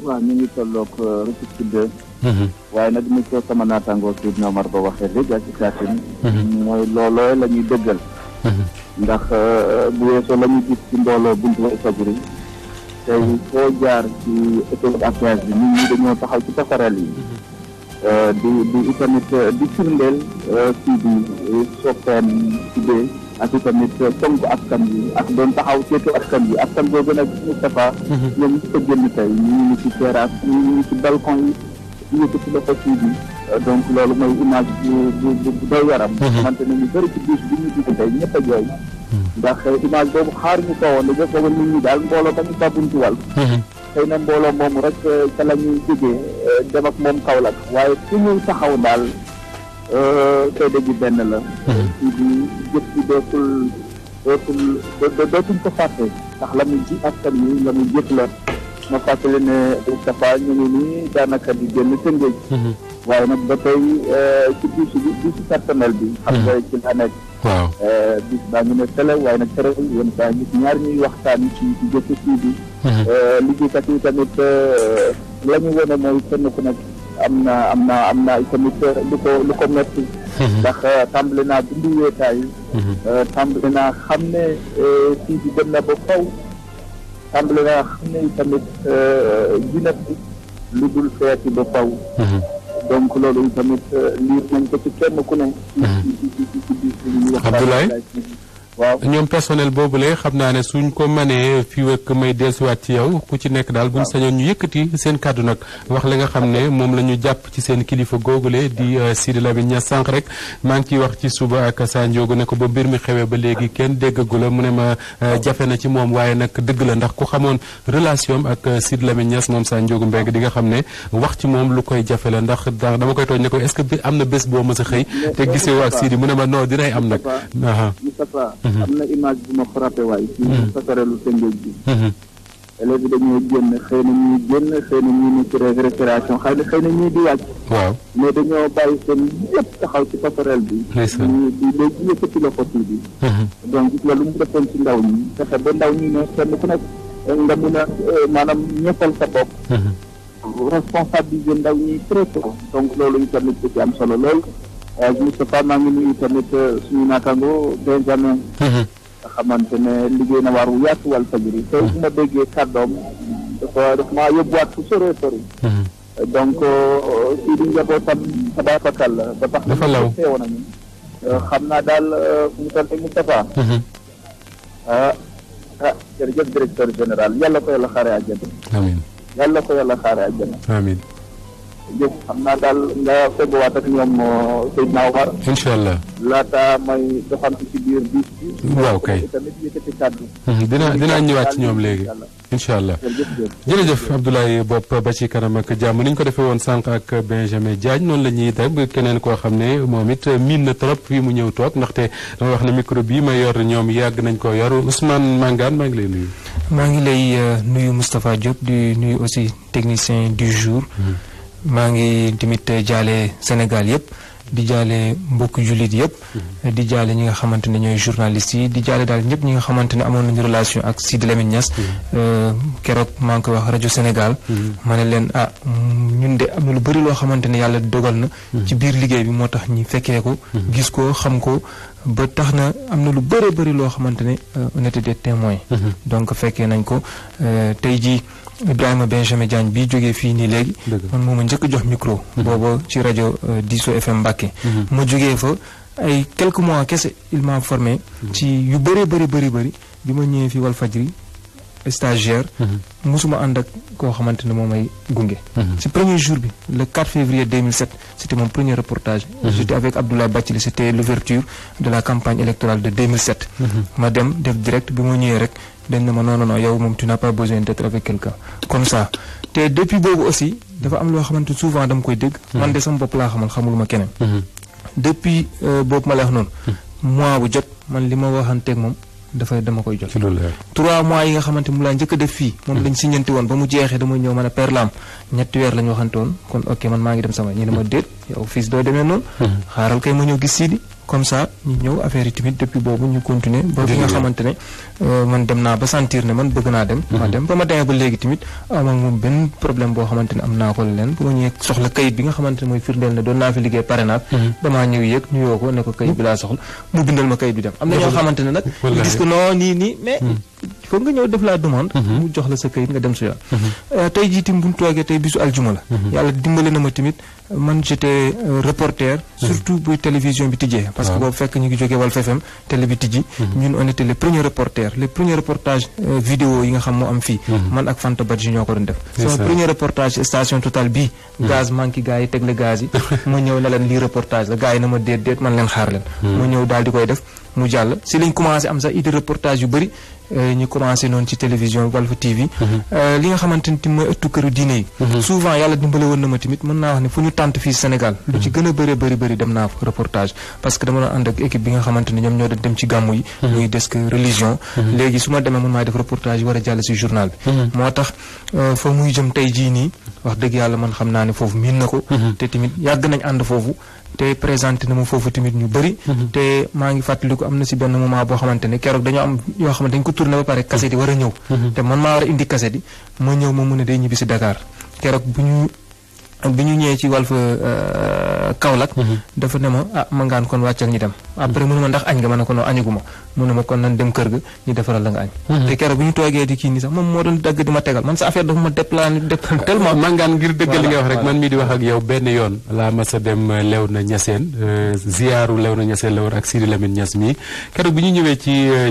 waaw ñu ngi tolloog Rufisque 2. waaye nag ni ko sama naataangoo Seydina Omar ba waxee léegi ak Italie. mooy looloo la ñuy dëggal. ndax bu weesoo la ñu gis ci mbooloo buntu Walfadjri tey foo jaar ci autoroute à péage bi nit ñi dañoo taxaw ci passerelle yi. di itamit di firndeel kii bi soppeem ci bee ak itamit fonk askan bi ak doon taxaw seetu askan bi askan boobu nag Moustapha ñoom ñu ko génn tey ñu ngi ci terrasse ñu ngi ci balcon yi ñu ko ci loxo kii bi donc loolu mooy image bu doy yaram xamante ne ñu bëri ci biis bi ñu gis tey ñëpp a jooy ndax image boobu xaar ñu ko woon dañoo foogoon nit ñi daal mbooloo ba ñu sabunti wàll xëy na mbooloo moomu rek ca la ñuy jógee dem ak moom Kaolack waaye fu ñu taxaw daal seede ji benn la ci di jëf ci dootuñ ko fàtte ndax la muy ji askan yi la muy jëf la ma fàttali ne Moustapha ñu ngi nii daanaka di génn Tëngéej waaye nag ba tey ci bisu personnel bi xam nga ci la nekk waaw bis baa ngi ne télé waaye nag terewul yéen saa gis ñaar ñuy waxtaan ci jëf kii bi liggéeykat yi tamit la ñu wane mooy kenn ku nekk am na tamit lu ko metti ndax tàmbali naa bindu weetaay tàmbali naa xam ne kii bi dem na ba faw tàmbali naa xam ne tamit jinet bi lu dul feeti ba faw donc loolu tamit liir nañ ko ci kenn ku ne Abdoulaye waaw ñoom personnel boobule xam naa ne suñ ko mënee fii ak may dellusiwaat ci yow ku ci nekk daal buñ sañoon ñu yëkkati seen kàddu nag wax li nga xam ne moom la ñu jàpp ci seen kilifa googule di Sidi Lamine Niass sànq rek maa ngi ciy wax ci suba ak Sa Ndiogou ne ko ba mbir mi xewee ba léegi kenn déggagu la mu ne ma jafe na ci moom waaye nag dëgg la ndax ku xamoon relation ak Sidi Lamine Niass moom Sa Ndiogou Mbengue di nga xam ne wax ci moom lu koy jafe la ndax dama koy tooñ ne ko est-ce que am na bés boo mës a xëy te gisee ak Sidi mu ne ma non dinay am nag. Moustapha am na image bu ma frappé waay ci passerelle Tëngéej bi élèves yi dañoo génn xëy na ñuy ne ci récréation xëy na ñii di wàcc waaw mais dañoo bàyyi seen yëpp taxaw ci passerelle bi di léegi yëkkati la ko bi donc gis nga lu mu defoon ci ndaw ñi fexe ba ndaw ñi ne kenn ku nekk nga mun a maanaam ñëppal sa bopp responsabiliser ndaw ñi très tôt donc loolu itamit ci am solo lool Moustapha maa ngi nuyu tamit suñu naataango Benjamin nga xamante ne liggéey na waar wu yaatu Walfadjri tey bu ma déggee kàddoom dafa maa yóbbuwaat fu sore sori donc sii di njabootam tabaarakal la ba tax dafa law teew nañu xam naa daal fu mu toll Moustapha jërëjëf directeur général yàlla ko yàlla xaare àjjana amiin yàlla ko yàlla xaare àjjana amiin jëf xam naa daal nga feggowaat ak ñoom Seydina Omar incha allah laata may doxantu ci biir bis bi waaw kay tamit yëkkati kàddu dinaa ñëwaat ci ñoom léegi incha allah jërëjëf Abdoulaye Bopp ba ci kanam ak jàmm ni ñu ko defee woon sànq ak Benjamin Diagne noonu la ñuy def keneen koo xam ne moom it miin na trop fii mu ñëw toog ndaxte dama wax ne micro bii ma yor ñoom yàgg nañ ko yor Ousmane Mangane maa ngi lay nuyu. maa ngi lay nuyu Moustapha Diop di nuyu aussi technicien du jour. maa ngi tamit jaale Sénégal yëpp di jaale mbokk jullit yëpp di jaale ñi nga xamante ne ñooy journalistes yi di jaale daal ñëpp ñi nga xamante ne amoon nañu relation ak Sidi Lamine Niass keroog maa ngi koy wax rajo Sénégal ma ne leen ñun de am na lu bëri loo xamante ne yàlla dogal na ci biir liggéey bi moo tax ñi fekkee ko gis ko xam ko ba tax na am na lu bëri loo xamante ne on était des témoins donc fekkee nañ ko tey jii Ibrahima Benjamin Diagne bi jógee fii nii léegi man moo ma njëkk jox micro booba ci rajo Diso FM Mbacké ma jógee fa ay quelques mois kese il m'a formé ci yu bëri bi ma ñëwee fii Walfadjri stagiaire musuma ànd ak koo xamante ne moom may gunge ci premier jour bi le 4 février 2007 c'était mon premier reportage j'étais avec Abdoulaye Bathily c'était l'ouverture de la campagne électorale de 2007 ma dem def direct bi ma ñëwee rek dañ ne ma non yow moom tu n'as pas besoin d'être avec quelqu'un comme ça te depuis boobu aussi dafa am loo xamante souvent dama koy dégg man de sama bopp laa xamuluma keneen depuis boobu ma lay wax noonu mois bu jot man li ma waxanteeg moom dama koy jot 3 mois yi nga xamante mu laa njëkk a def fii moom lañ signanti woon ba mu jeexee dama ñëw man a perlam 3 weer la ñu waxante woon kon ok man maa ngi dem sama ñu ne ma déet yow fils doo demee noonu xaaral kay ma ñëw gis Sidi comme ça ñu ñëw affaire yi tamit depuis boobu ñu continuer ba fi nga xamante ne man dem naa ba sentir ne man bëgg naa dem ma dem ba ma demee ba léegi tamit am ak moom benn problème boo xamante ne am naa ko leen bu ma ñëwee soxla kayit bi nga xamante ne mooy firndeel ne doon naa fi liggéey parrainage damaa ñëw yëg nuyoo ko ne ko kayit bi laa soxla mu bindal ma kayit bi dem am na ñoo xamante ne nag ñu gis ko non nii mais foog nga ñëw def la demande mu jox la sa kayit nga dem su yoon tey jii tamit bu ñu toogee tey bisu aljuma la yàlla dimbale na ma tamit man j'étais reporter surtout buy télévision bi tijjee parce que boobu fekk ñu ngi jógee Walf FM télé bi tijji ñun on était les premiers reporters les premiers reportages vidéo yi nga xam moo am fii man ak Fanta Badji ñoo ko doon def sama premier reportage station Total bii gaz manqué gars yi tegle gaz yi ma ñëw ne leen lii reportage la gars yi na ma déet man leen xaar leen ma ñëw daal di koy def mu jàll si lañ commencé am sax idée reportage yu bëri ñu commencé noonu ci télévision Walf TV li nga xamante ni mooy ëttu këru diine yi souvent yàlla dimbale woon na ma tamit mën naa wax ne fu ñu tànt fii Sénégal lu ci gën a bëri dem naa fa reportage parce que dama doon ànd ak équipe bi nga xamante ne ñoom ñoo doon dem ci gàmmu yi muy desk religion léegi su ma demee man maay def reportage yi war a jàll si journal bi moo tax fa muy jëm tey jii nii wax dëgg yàlla man xam naa ne foofu miin na ko te tamit yàgg nañ ànd foofu te présenté na ma foofu tamit ñu bëri te maa ngi fàttaliku am na si benn moment boo xamante ne keroog dañoo am yoo xamante dañ ko tourné ba pare cassette yi war a ñëw te man maa war a indi cassette yi ma ñëw ma mun a day ñibbi si Dakar keroog bu ñu bi ñu ñëwee ci Walf Kaolack dafa ne ma Mangane kon wàccal ñu dem après mu ne ma ndax añ nga ma ne ko non añuguma mu ne ma kon nan dem kër ga ñu defaral la nga añ te keroog bi ñu toogee di kii nii sax moom moo doon dagg di ma tegal man sa affaire dafa ma déplané tellement Mangane ngir dëggal li nga wax rek man mii di wax ak yow benn yoon laa mas a dem Léona Niassène ziyaaru Léona Niassène la woon ak Sidi Lamine Niass mii keroog bi ñu ñëwee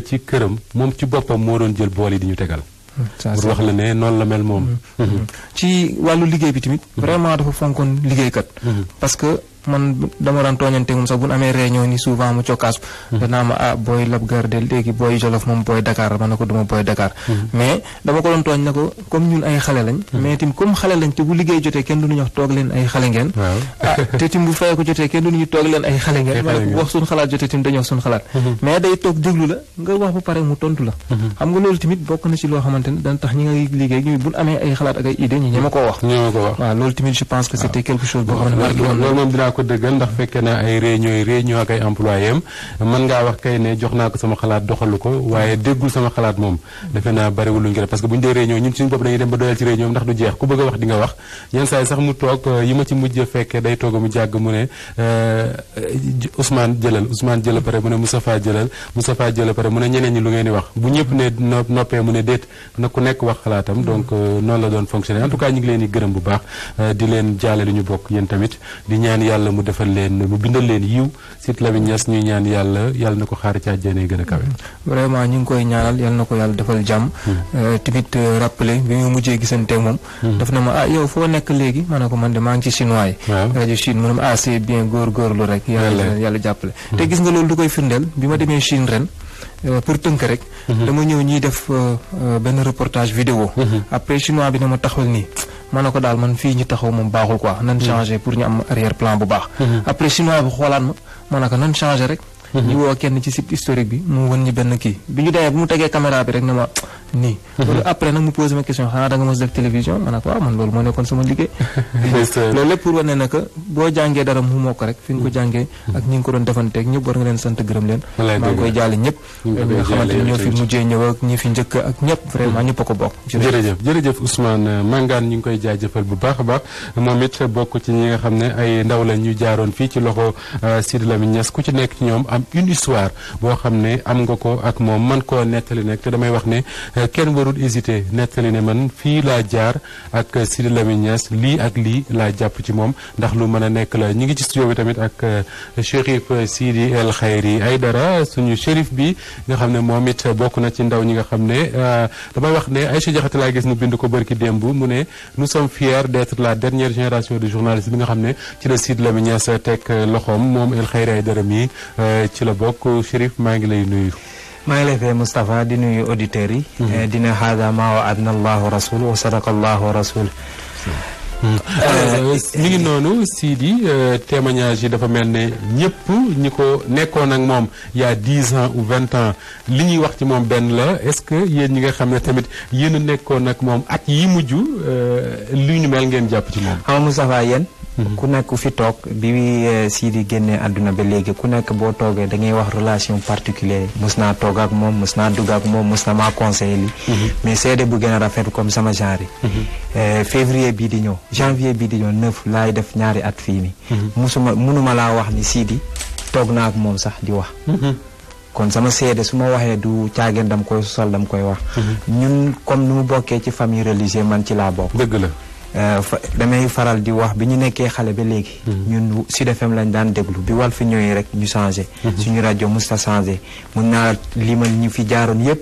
ci këram moom ci boppam moo doon jël bool yi di ñu tegal pour wax la ne noonu la mel moom ci wàllu liggéey bi tamit vraiment dafa fonkoon liggéeykat parce que man dama daan tooñante moom sax bu ñu amee réunion ni souvent mu cokkaas danaa ma booy Lab Garde léegi booy Jolof moom booy Dakar ma ne ko duma booy Dakar mais dama ko doon tooñ na ko comme ñun ay xale lañ mais tim comme xale lañ te bu liggéey jotee kenn du ñu wax toog leen ay xale ngeen te tim bu fayee ko jotee kenn du ñu toog leen ay xale ngeen ma ne ko wax suñu xalaat jotee tim dañu wax suñu xalaat mais day toog déglu la nga wax ba pare mu tontu la xam nga loolu tamit bokk na ci loo xamante ne dana tax ñi nga liggéey ñu bu ñu amee ay xalaat ak ay idée ñu ñeme koo wax waaw loolu tamit je pense que c'était quelque chose boo xam ne marqué woon ko dëggal ndax fekkee naa ay réunion ak ay employé am mën ngaa wax kay ne jox naa ko sama xalaat doxalu ko waaye déggul sama xalaat moom defe naa bariwul lu ñu ko def parce que bu ñu dee réunion ñun suñu bopp dañuy dem ba doyal ci réunion ndax du jeex ku bëgg a wax di nga wax yenn saa yi sax mu toog yi ma ci mujj fekkee day toog mu jàgg mu ne Ousmane jëlal pare mu ne Moustapha jëlal pare mu ne ñeneen ñi lu ngeen di wax bu ñëpp ne noppee mu ne déet na ku nekk wax xalaatam donc noonu la doon fonctionner en tout cas ñu ngi leen di gërëm bu baax di leen jaale li ñu bokk yéen tamit di ñaan yàlla mu defal leen mu bindal leen yiw Sidi Lamine Niass ñuy ñaan yàlla na ko xaar ci àjjana yi gën a kawe vraiment ñu ngi koy ñaanal yàlla na ko yàlla defal jàmm tamit rappelé bi mu mujjee gisante moom daf na ma yow foo nekk léegi ma ne ko man de maa ngi ci chinois yi rajo Chine mu ne ma c'est bien góorgóorlu rek yàlla jàppale te gis nga loolu du koy firndeel bi ma demee Chine ren pour tënk rek dama ñëw ñuy def benn reportage vidéo après chinois bi na ma taxawal nii ma ne ko daal man fii ñu taxaw moom baaxul quoi nan changé pour ñu am arrière plan bu baax après chinois bi xoolaat ma ne ko nan changé rek ñu woo kenn ci site historique bi mu wan ñu benn kii bi ñu demee bu mu tegee caméra bi rek ne ma nii loolu après nag mu posé ma question xanaa da nga mos def télévision ma ne ko waaw man loolu moo nekkoon sama liggéey loolu lépp pour wane ne que boo jàngee dara mu moo ko rek fi nga ko jàngee ak ñi nga ko doon defanteeg ñëpp war nga leen sant gërëm leen maa ngi koy jaale ñëpp ñi nga xamante ni ñoo fi mujjee ñëw ak ñi fi njëkk ak ñëpp vraiment ñëpp a ko bokk jërëjëf Ousmane Mangane ñu ngi koy jaajëfal bu baax a baax moom it bokk ci ñi nga xam ne ay ndaw lañ ñu jaaroon fii ci loxo Sidi Lamine Niass ku ci nekk ci ñoom am une histoire boo xam ne am nga ko ak moom man koo nettali nekk te damay wax ne kenn warul hésité nettali ne man fii laa jaar ak Sidi Lamine Niass lii ak lii laa jàpp ci moom ndax lu mën a nekk la ñu ngi ci studio bi tamit ak Chérif Sidi El Khayri Aïdara suñu chérif bi nga xam ne moom it bokk na ci ndaw ñi nga xam ne damay wax ne Aïcha Diakhaté laa gis mu bind ko bërki démb mu ne nous sommes fiers d'être la dernière génération de journalistes bi nga xam ne ci la Sidi Lamine Niass teg loxoom moom El Khayri Aïdara mi ci la bokk Chérif maa ngi lay nuyu. maa ngi lay fay Moustapha di nuyu auditeurs yi. dina haada maa wa'adna Allahu rasul wa sadaqa Allahu rasul. mi ngi noonu Sidi témoignage yi dafa mel ne ñëpp ñi ko nekkoon ak moom il y a 10 ans ou 20 ans li ñuy wax ci moom benn la est-ce que yéen ñi nga xam ne tamit yéen a nekkoon ak moom at yi mujj li ñu mel ngeen jàpp ci moom. xam Moustapha yéen. ku nekk fi toog bi Sidi génnee àdduna ba léegi ku nekk boo toogee da ngay wax relation particulière mos naa toog ak moom mos naa dugg ak moom mos na maa conseillé li mais seede bu gën a rafet comme sama genre yi février bii di ñëw janvier bii di ñëw 9 laay def ñaari at fii nii mënuma laa wax ni Sidi toog naa ak moom sax di wax kon sama seede su ma waxee du caageen dam koy sol dam koy wax ñun comme nu mu bokkee ci famille religieuse man ci laa bokk dëgg la damay faral di wax bi ñu nekkee xale ba léegi ñun Sud FM lañ daan déglu bi Walf fi ñëwee rek ñu changé suñu rajo musta changé mun naa limal ñu fi jaaroon yépp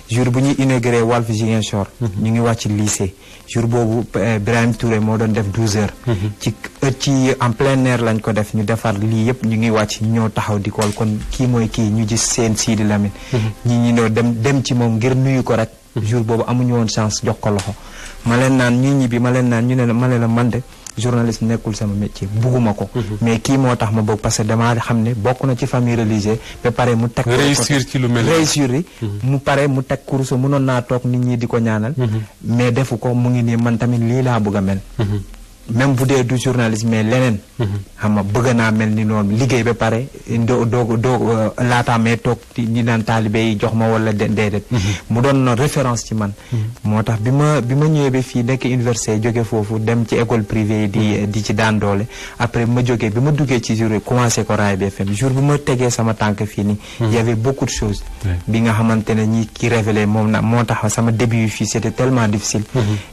jour bu ñuy inauguré Walf Ziguinchor ñu ngi wàcc lycée jour boobu Birahim Touré moo doon def 12 heures ci en plein air lañ ko def ñu defar lii yépp ñu ngi wàcc ñoo taxaw di kool kon kii mooy kii ñu gis seen Sidi Lamine ñi noo dem ci moom ngir nuyu ko rek jour boobu amuñu woon chance jox ko loxo ma leen naan ñii ñibbi ma leen naan ñu ne ma ne la man de journaliste nekkul sama métier bugguma ko mais kii moo tax ma bëgg parce que damaa xam ne bokk na ci famille religieuse ba pare mu teg réussir ci lu mel réussir yi mu pare mu teg course mënoon naa toog nit ñi di ko ñaanal mais defu ko mu ngi nii man tamit lii laa bëgg a mel même bu dee du journalisme mais leneen xam nga bëgg naa mel ni noonu liggéey ba pare doo laataa mee toog ñi naan taalibe yi jox ma wala déedéet mu doon référence ci man moo tax bi ma ñëwee ba fii nekk université jóge foofu dem ci école privée yi di ci daan doole après bi ma jógee bi ma duggee ci jour commencé ko Raay BFM jour bi ma tegee sama tànk fii nii y avait beaucoup de choses bi nga xamante ne ñi ki révélé moom na moo tax sama début fii c'était tellement difficile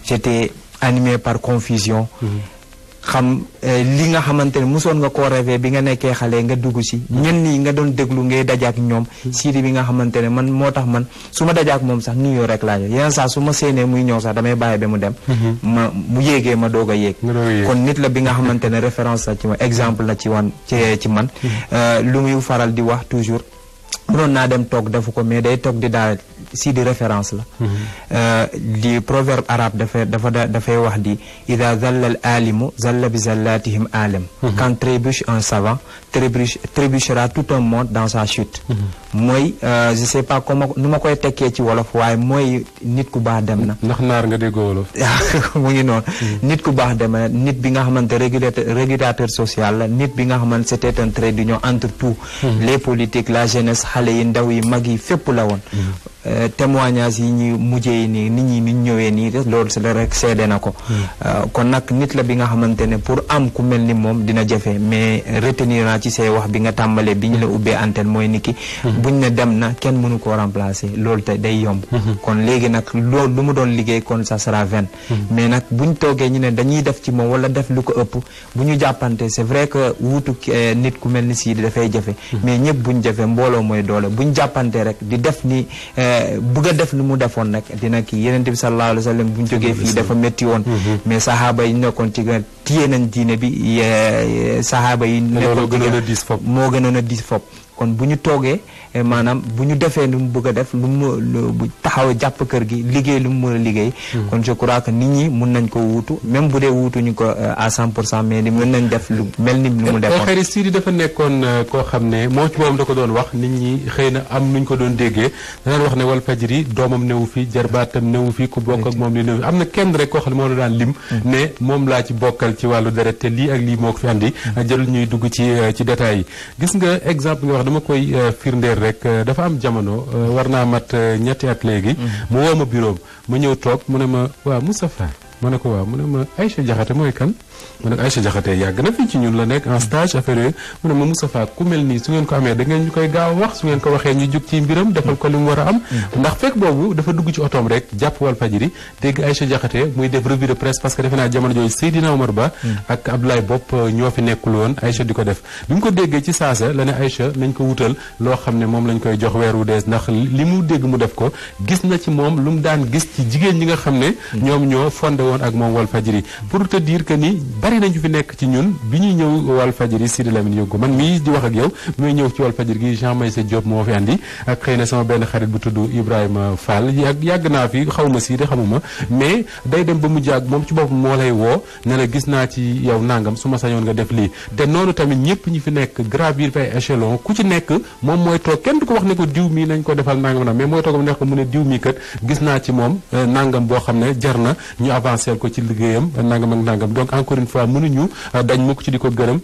j'étais animé par confusion xam li nga xamante ne mosoon nga koo rêvé bi nga nekkee xale nga dugg si ñenn ñi nga doon déglu ngay dajaak ñoom Sidy bi nga xamante ne man moo tax man su ma dajaak moom sax nuyoo rek laa yeneen saa su ma séenee muy ñëw sax damay bàyyi ba mu dem mu yéegee ma doog a yéeg kon nit la bi nga xamante ne référence la ci ma exemple la ci man lu muy faral di wax toujours mënoon naa dem toog defu ko mais day toog di daal Sidy référence la li proverbe arabe dafay wax di ida zalla al alimu zalla bi zallatihim alim quand trébuche un savant trébuchera tout un monde dans sa chute mooy je sais pas comment nu ma koy tekkee ci wolof waaye mooy nit ku baax dem na ndax naar nga déggoo wolof mu ngi noonu nit ku baax dem na nit bi nga xamante régulateur social la nit bi nga xamante c'était un trait d'union entre tout les politiques la jeunesse xale yi ndaw yi mag yi fépp la woon témoignage yi ñu mujjee yi nii nit ñi ni ñëwee nii loolu c'est rek seede na ko kon nag nit la bi nga xamante ne pour am ku mel ni moom dina jafe mais retenir naa ci say wax bi nga tàmbalee bi ñu la ubbee antenne mooy ni ki buñ ne dem na kenn mënu koo remplacer loolu te day yomb kon léegi nag loolu lu mu doon liggéey kon ça sera vain mais nag buñ toogee ñu ne dañuy def ci moom wala def lu ko ëpp bu ñu jàppante c'est vrai que wuutu nit ku mel ni Sidy dafay jafe mais ñëpp buñ jafe mbooloo mooy doole buñ jàppante rek di def ni bëgg a def lu mu defoon nag dina kii Yonent bi sallallahu alayhi wa sallam bu ñu jógee fii dafa métti woon mais sahaaba yi nekkoon ci téye nañ diine bi sahaaba yi nekkoon moo gënoon a diis fop kon bu ñu toogee maanaam bu ñu defee lu mu bëgg a def lu mu taxaw jàpp kër gi liggéey lu mu mën a liggéey kon je crois que nit ñi mun nañ ko wuutu même bu dee wuutuñu ko à 100% mais ni mën nañ def lu mel ni lu mu defoon xëy na Sidy dafa nekkoon koo xam ne moom ci moom da ko doon wax nit ñi xëy na am nuñ ko doon déggee danaan wax ne Walfadjri doomam newu fi jarbaatam newu fi ku bokk ak moom li newu fi am na kenn rek koo xam ne moom la daan lim ne moom laa ci bokkal ci wàllu deret te lii ak lii moo ko fi andi jarul ñuy dugg ci détails yi gis nga exemple nga wax dama koy firndeer rek dafa am jamono war naa mat ñetti at léegi mu woo ma bureau ma ñëw toog mu ne ma waaw Moustapha ma ne ko waaw mu ne ma Aïcha Diakhaté mooy kan ma ne ko Aïcha Diakhaté yàgg na fii ci ñun la nekk en stage affaire yooyu mu ne ma Moustapha ku mel nii su ngeen ko amee da ngeen ñu koy gaaw a wax su ngeen ko waxee ñu jug ci mbiram defal ko li mu war a am ndax fekk boobu dafa dugg ci otoom rek jàpp Walfadjri dégg Aïcha Diakhaté muy def revue de presse parce que defe naa jamono jooju Seydina Omar Ba ak Abdoulaye Bopp ñoo fi nekkul woon Aïcha di ko def bi mu ko déggee ci saasa la ne Aïcha nañ ko wutal loo xam ne moom lañ koy jox weer wu dees ndax li mu dégg mu def ko gis na ci moom lu mu daan gis ci jigéen ñi nga xam ne ñoom ñoo fondé woon ak moom Walfadjri pour te dire que ni bari nañu fi nekk ci ñun bi ñuy ñëw Walfadjri Sidy Lamine yóbbu man mii di wax ak yow bi may ñëw ci Walfadjri gi Jean Meïssa Diop moo fi andi ak xëy na sama benn xarit bu tudd Ibrahima Fall yàgg naa fi xaw ma Sidy xamuma mais day dem ba mu jàgg moom ci boppam moo lay woo ne la gis naa ci yow nangam su ma sañoon nga def lii te noonu tamit ñëpp ñi fi nekk gravir ay échelon ku ci nekk moom mooy toog kenn du ko wax ne ko diw mii nañ ko defal nangam na mais mooy toog nekk mu ne diw mii kat gis naa ci moom nangam boo xam ne jar na ñu avancer ko ci liggéeyam nangam ak nangam donc encore une fois mënuñu dañ mukk ci di ko gërëm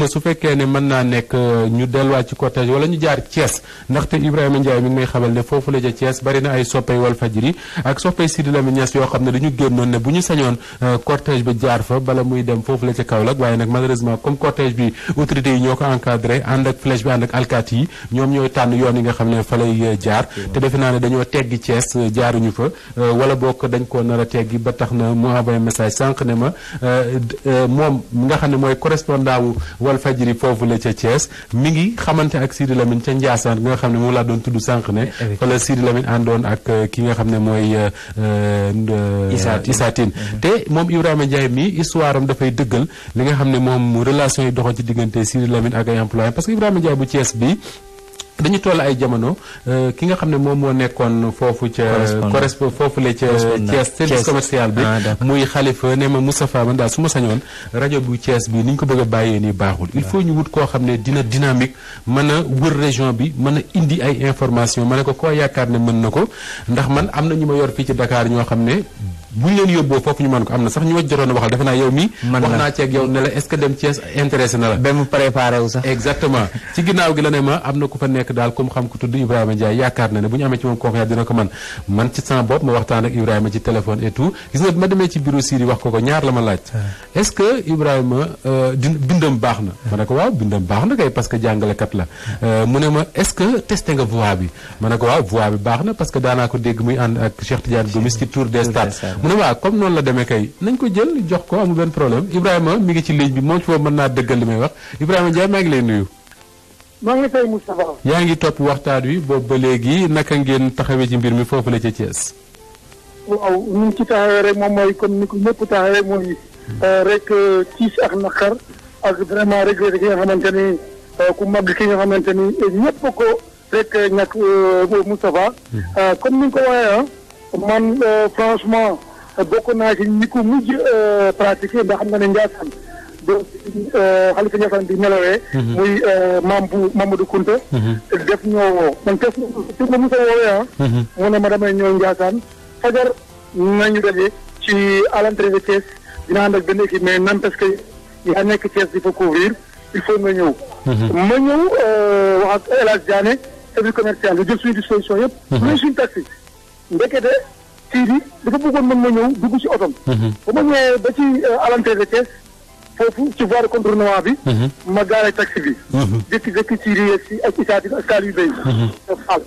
su fekkee ne mën naa nekk ñu delluwaat ci cortège wala ñu jaar Thiès ndaxte Ibrahima Ndiaye mi ngi may xamal ne foofu la ja Thiès bari na ay soppay Walfadjri ak soppay Sidy Lamine Niass yoo xam ne dañu génnoon ne bu ñu sañoon cortège bi jaar fa bala muy dem foofu la ca Kaolack waaye nag malheureusement comme cortège bi autorités yi ñoo ko encadré ànd ak flèche bi ànd ak alkaati yi ñoom ñooy tànn yoon yi nga xam ne fa lay jaar te defe naa ne dañoo teggi Thiès jaaruñu fa wala bokk dañ ko nar a teggi ba tax na mu envoyé message sànq ne ma moom nga xam ne mooy correspondant wu Walfadjri foofu la ca Thiès mi ngi xamante ak Sidy Lamine ca Ndiassane nga xam ne moom laa doon tudd sànq ne fa la Sidy Lamine àndoon ak ki nga xam ne mooy Issa Tine te moom Ibrahima Ndiaye mi histoire am dafay dëggal li nga xam ne moom relation yi doxoon ci diggante Sidy Lamine ak ay employé parce que Ibrahima Ndiaye bu Thiès bi dañu toll ay jamono ki nga xam ne moom moo nekkoon foofu ca foofu la ca Thiès service commercial bi muy Khalifa ne ma Moustapha man daal su ma sañoon rajo bu Thiès bi ni ñu ko bëgg a bàyyee nii baaxul il faut ñu wut koo xam ne dina dynamique mën a wër région bi mën a indi ay information ma ne ko koo yaakaar ne mën na ko ndax man am na ñu ma yor fii ci Dakar ñoo xam ne bu ñu leen yóbboo foofu ñu mën ko am na sax ñu ma jotoon a waxal defe naa yow mi wax naa ceeg yow ne la est-ce que dem Thiès intéressé na la ba mu préparé wu sax exactement ci ginnaaw gi la ne ma am na ku fa nekk daal comme xam ku tudd Ibrahima Ndiaye yaakaar na ne bu ñu amee ci moom confiance dina ko man ci sama bopp ma waxtaan ak Ibrahima ci téléphone et tout gis nga bi ma demee ci bureau Siri wax ko ñaar la ma laaj est-ce que Ibrahima bindam baax na ma ne ko waaw bindam baax na kay parce que jàngalekat la mu ne ma est-ce que testé nga voix bi ma ne ko waaw voix bi baax na parce que daanaa ko dégg muy ànd ak Cheikh Tidiane Gomis ci Tour des Stades mu ne waaw comme noonu la demee kay nañ ko jël jox ko amul benn problème Ibrahima mi ngi ci ligne bi moom ci foofu mën naa dëggal li may wax Ibrahima Ndiaye maa ngi lay nuyu. maa ngi fay Moustapha. yaa ngi topp waxtaan wi boobu ba léegi naka ngeen taxawee ci mbir mi foofu la ca Thiès. waaw ñu ci taxawee rek moom mooy comme ni ko ñëpp taxawee mooy rek tiis ak naqar ak vraiment regretté ki nga xamante ni ku mag ki nga xamante ni ñëpp ko rek ñàkk Moustapha. comme ni nga ko waxee man franchement bokk naa ci ñi ko mujj pratiquer ndax xam nga ne Ndiassane donc Khalifa Ndiassane bi nelawee. muy maam bu Mamadou Kounta. def ñoo woo man kese si ma mos a woowee mu ne ma damay ñëw Ndiassane fajar nañu daje ci à l'entrée de Thiès dina ànd ak benn équipe mais nan parce que yaa nekk Thiès di fa couvrir il faut nga ñëw. ma ñëw wax ak El Hadj Diané service commercial lu jël suñu disposition yëpp. luy suñu taxi ndekete Sidi dafa bëggoon mën ma ñëw dugg ci otom. ba ma ñëwee ba ci à l'entrée de Thiès foofu ci voie de contournement bi. ma gaaree taxi bi. jékki-jékki Sidi yeeg si ak Issa ak Saliou Bey. Fall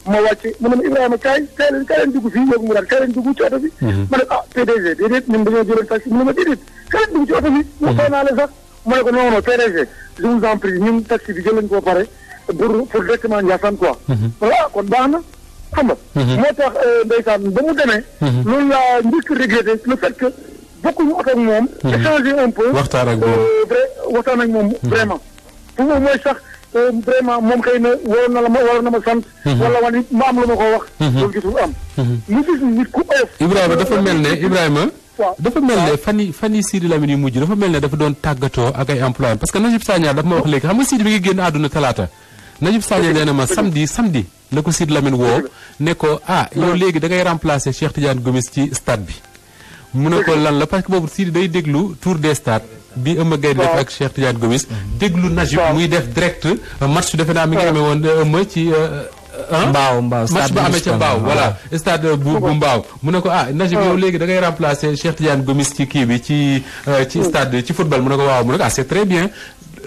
ma wàcce mu ne ma Ibrahima kaay leen dugg fii yóbbu mu daal kaay leen dugg ci oto bi. ma ne PDG déedéet ñun dañoo jëloon taxi mu ne ma déedéet kaay leen dugg ci oto bi. mu xaw naa la sax ma ne ko non PDG je vous en prie ñun taxi bi jël nañu ko ba pare pour directement Ndiassane quoi. voilà kon baax na. xam nga. moo tax ndeysaan ba mu demee. loolu laa njëkk regretté le fait que bokkuñu oto ak moom. échanger un peu. waxtaan ak moom waxtaan ak moom vraiment. pour moom mooy sax vraiment moom xëy na waroon na ma sant. wala wala ma am lu ma ko wax. loolu gisul am. mu gis nit ku oyof. Ibrahima dafa mel ne Ibrahima. dafa mel ne fan yi Sidi Lamine yu mujj dafa mel ne dafa doon tàggatoo ak ay employés parce que Najib Sagna dafa ma wax léegi xam nga Sidi bi ngi génn àdduna talaata. Najib Sagna nee na ma samedi la ko Sidi Lamine woo ne ko yow léegi da ngay remplacer Cheikh Tidiane Gomis ci stade bi mu ne ko lan la parce que boobu Sidi day déglu Tour des Stades bi Eumeu Gueye def ak Cheikh Tidiane Gomis déglu Najib muy def direct match defe naa mi ngi amee woon Eumeu ci mbaaw match ba amee ca mbaaw voilà stade bu mbaaw mu ne ko Najib yow léegi da ngay remplacer Cheikh Tidiane Gomis ci kii bi ci stade ci football mu ne ko waaw mu ne ko c'est très bien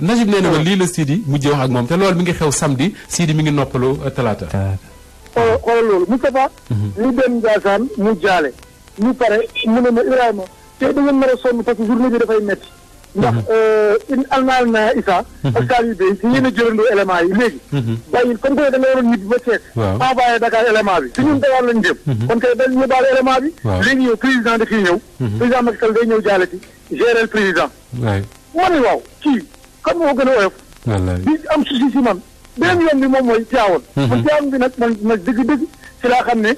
Najib nee na ma lii la Sidi mujjee wax ak moom te loolu mi ngi xew samedi Sidi mi ngi noppalu talaata. xoolal loolu Moustapha. ñu dem Ndiassane mu jaale. ñu pare mu ne ma Ibrahima te da ngeen nar a sonn parce que journée bi dafay métti. ndax alnaal na Issa. ak Saliou Bey si yéen a jëlandoo éléments yi léegi. bàyyi comme que da nga waroon ñibbi ba Thiès. envoyé Dakar élément bi. si ñun Dakar lañ jëm. kon kay dañ ñëbaale élément bi. léegi yow président da ciy ñëw. président Macky Sall day ñëw jaale ci gérer le président. ma ne waaw kii. kan moo gën a oyof. bi am souci si man beneen yoon bi moom mooy Tivaouane. man Tivaouane bi nag dëgg-dëgg ci laa xam ne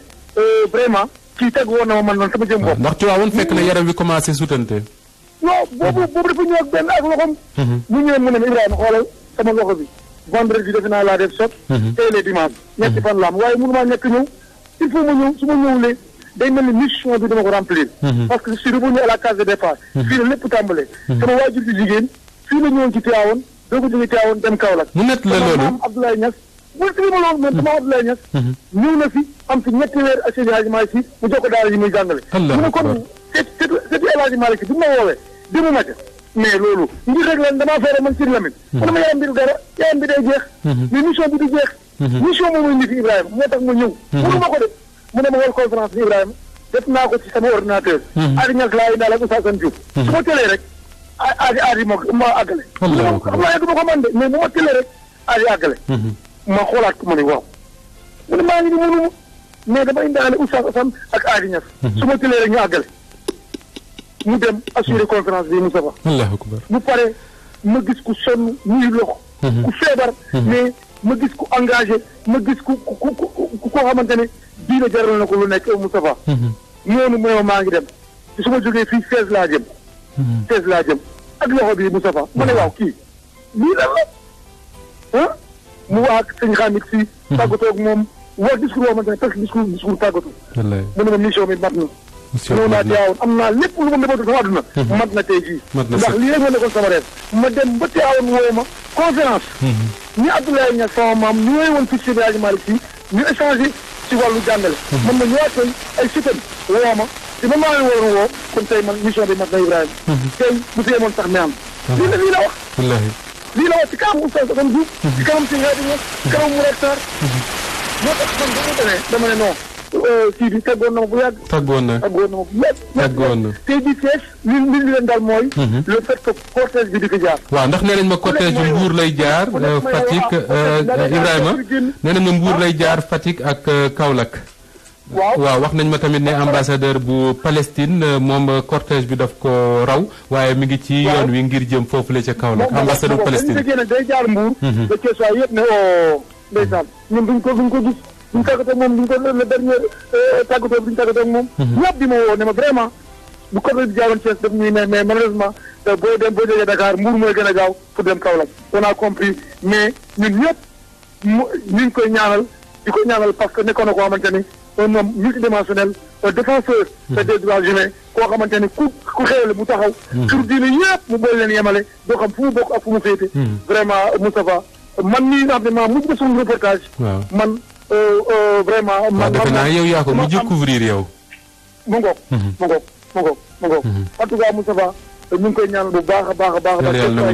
vraiment kii teg woon na ma man noonu sama jëm bopp. ndax Tivaouane fekk na yaram wi commencé sutante. non boobu dafa ñëw ak benn ak loxoom. mu ñëwee mu ne ma Ibrahima xoolal sama loxo bi vendredi defe naa laa def sot. tey le dimanche. ñetti fan la am waaye mënu maa ñàkk ñëw il faut ma ñëw su ma ñëwulee day mel ni mission bi dama ko remplir. parce que je suis revenu à la case de départ. fii la lépp tàmbalee. sama waajur bi jigéen. fii la ñëwoon ci Tivaouane doo ko jógee Tivaouane dem Kaolack. mu nekk la loolu maam Abdoulaye Niass bu fi ma loolu mais sama Abdoulaye Niass. ñëw na fi am fi ñetti weer ak Seydi Hadji Malick Sy mu jox ko daara yi muy jàngale. mu ne kon c'est El Hadji Malick Sy bi ma woowee demu ma ca mais loolu ngir rek leen damaa feere man Sidi Lamine. mu ne ma yaayam bi du dara yaayam bi day jeex. mais mission bi du jeex. mission moom mooy nit Ibrahima moo tax ma ñëw. mënu ma ko def mu ne ma wol conférence bi Ibrahima def naa ko ci sama ordinateur. Adi Niass laa indaale ak Oustaz Assane Diouf. su ma tëlee rek aadi ma àggale. xam naa du ma ko mën de mais bu ma tëlee rek aadi àggale. ma xoolaat ko ma ne waaw. mu ne maa ngi ni mënu ma mais dama indaale Oustaz Assane ak aadi Niass. su ma tëlee rek ñu àggale. mu dem assurer conférence bi Moustapha. Allahu akbar. bu pare ma gis ku sonn ñuy loxo ku feebar mais ma gis ku engagé ma gis ku koo xamante ne diine jaral na ko lu nekk Moustapha noonu mu ne maa ngi dem ci su ma jógee fii 16 laa jëm 16 laa jëm ak loxo bi Moustapha ma ne waaw kii lii lan la mu wax ak sëñ Xamit si tàggatoo ak moom wax discours boo xamante ne presque discours tàggatu mu ne ma mission bi mat na ñëw naa Tiwaawan am naa lépp lu ma mébatoon sama àdduna mat na tey jii ndax lii rek ma nekkoon sama reef ma dem ba Tiwaawan woo ma conférence ñi Abdoulaye Niass sama maam ñu woy woon fii ci Hadji Malick Sy ñu échangé ci wàllu jàngale man ma ñëwaat tey ay sitam woo ma te man maa leen waroon woo kon tey man mission bi mat na Ibrahima tey bu fi yemoon sax ne am lii la wax lii la wax ci kanam Oustaz Assane Diouf ci kanam si Hadji Niass ci kanam Mourad Sarr moo tax man ba mu demee dama ne non kii bi tàggoon na ma bu yàgg. tàggoon na ma bu yàgg. tàggoon na tey jii Thiès li leen daal mooy. le fait que cortège bi di ko jaar. waaw ndax nee nañ ma cortège bi Mbour lay jaar Fatick Ibrahima nee nañ ma Mbour lay jaar Fatick ak Kaolack. waaw wax nañ ma tamit ne ambassadeur bu Palestine moom cortège bi daf ko raw waaye mi ngi ci yoon wi ngir jëm foofu la ca Kaolack ambassadeur bu Palestine. moom day jaar Mbour. ba Thiès waay yëpp ne ndeysaan ñun duñ ko gis. duñ tàggatoo ak moom duñ ko le dernier tàggatoo duñ tàggatoo ak moom. ñëpp di ma woo ne ma vraiment bu ko bi jaaroon Thiès daf ñuy ne mais malheureusement boo jógee Dakar Mbour mooy gën a gaaw pour dem Kaolack. on a compris mais ñun ñëpp ñu ngi koy ñaanal di ko ñaanal parce que nekkoon na koo xamante ni un homme multidimensionnel un défenseur des droits humains koo xamante ni ku xewle mu taxaw. sur diine yëpp mu boole leen yemale doo xam fu mu bokk ak fu mu féete. vraiment Moustapha man mii nga xam ne maa mujj na suñu reportage. man. vraiment. waaw defe naa yow yaa ko mujj couvrir yow. mu ngoog. en tout cas Moustapha ñu ngi koy ñaanal bu baax a baax a baax.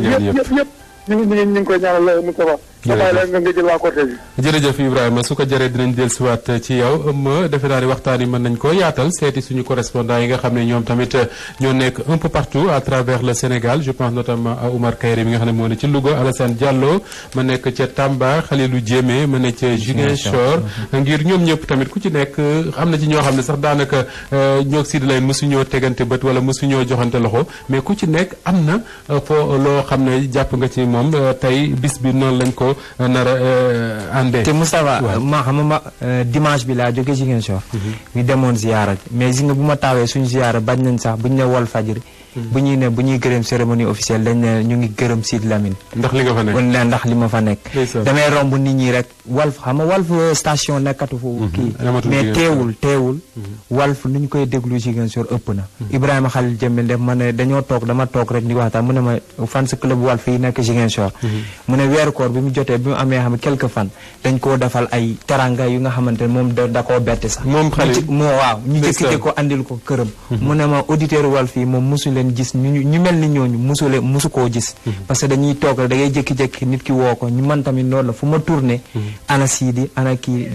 yëpp ñu ngi koy ñaanal Moustapha. nga jël waa cortège bi. jërëjëf Ibrahima su ko jëree dinañ dellusiwaat ci yow defe naa ni waxtaan yi mën nañ ko yaatal seeti suñu correspondant yi nga xam ne ñoom tamit ñoo nekk un peu partout à travers le Sénégal je pense notamment à Oumar Kayre mi nga xam ne moo ne ci Louga Alassane Diallo ma nekk ca Tamba Khalilou Diémé ma nekk ca Ziguinchor ngir ñoom ñëpp tamit ku ci nekk am na ci ñoo xam ne sax daanaka ñoo Sidi Lamine mosuñoo tegante bët wala mosuñoo joxante loxo mais ku ci nekk am na foo loo xam ne jàpp nga ci moom tey bis bi noonu lañ ko nar a àndee. te Moustapha ma xam ma dimanche bi laa jóge Ziguinchor. ñu demoon ziyaara mais gis nga bu ma taawee suñu ziyaara bañ nañ sax buñ ne Walfadjri bu ñuy gërëm cérémonie officielle dañ ne ñu ngi gërëm Sidi Lamine. ndax li nga fa nekk ndax li ma fa nekk. damay romb nit ñi rek Walf xam nga Walf station nekkatu foofu kii. mais teewul. Walf nu ñu koy déglu Ziguinchor ëpp na. Ibrahima Khalil Jembe def ma ne dama toog rek di waxtaan mu ne ma fans club Walf yi nekk Ziguinchor. mu ne weeru koor bi mu jotee bi mu amee xam quelques fan dañ koo defal ay teranga yu nga xamante ne moom da koo bette sax. moom Khalil waaw ñu jëkkite ko andil ko këram. mu ne ma auditeur Walf yi moom mosu leen gis ñu mel ni ñooñu mosu koo gis. parce que dañuy toog rek da ngay jékki-jékki nit ki woo ko ñu man tamit noonu la fu ma tourné. ana Sidi ana kii.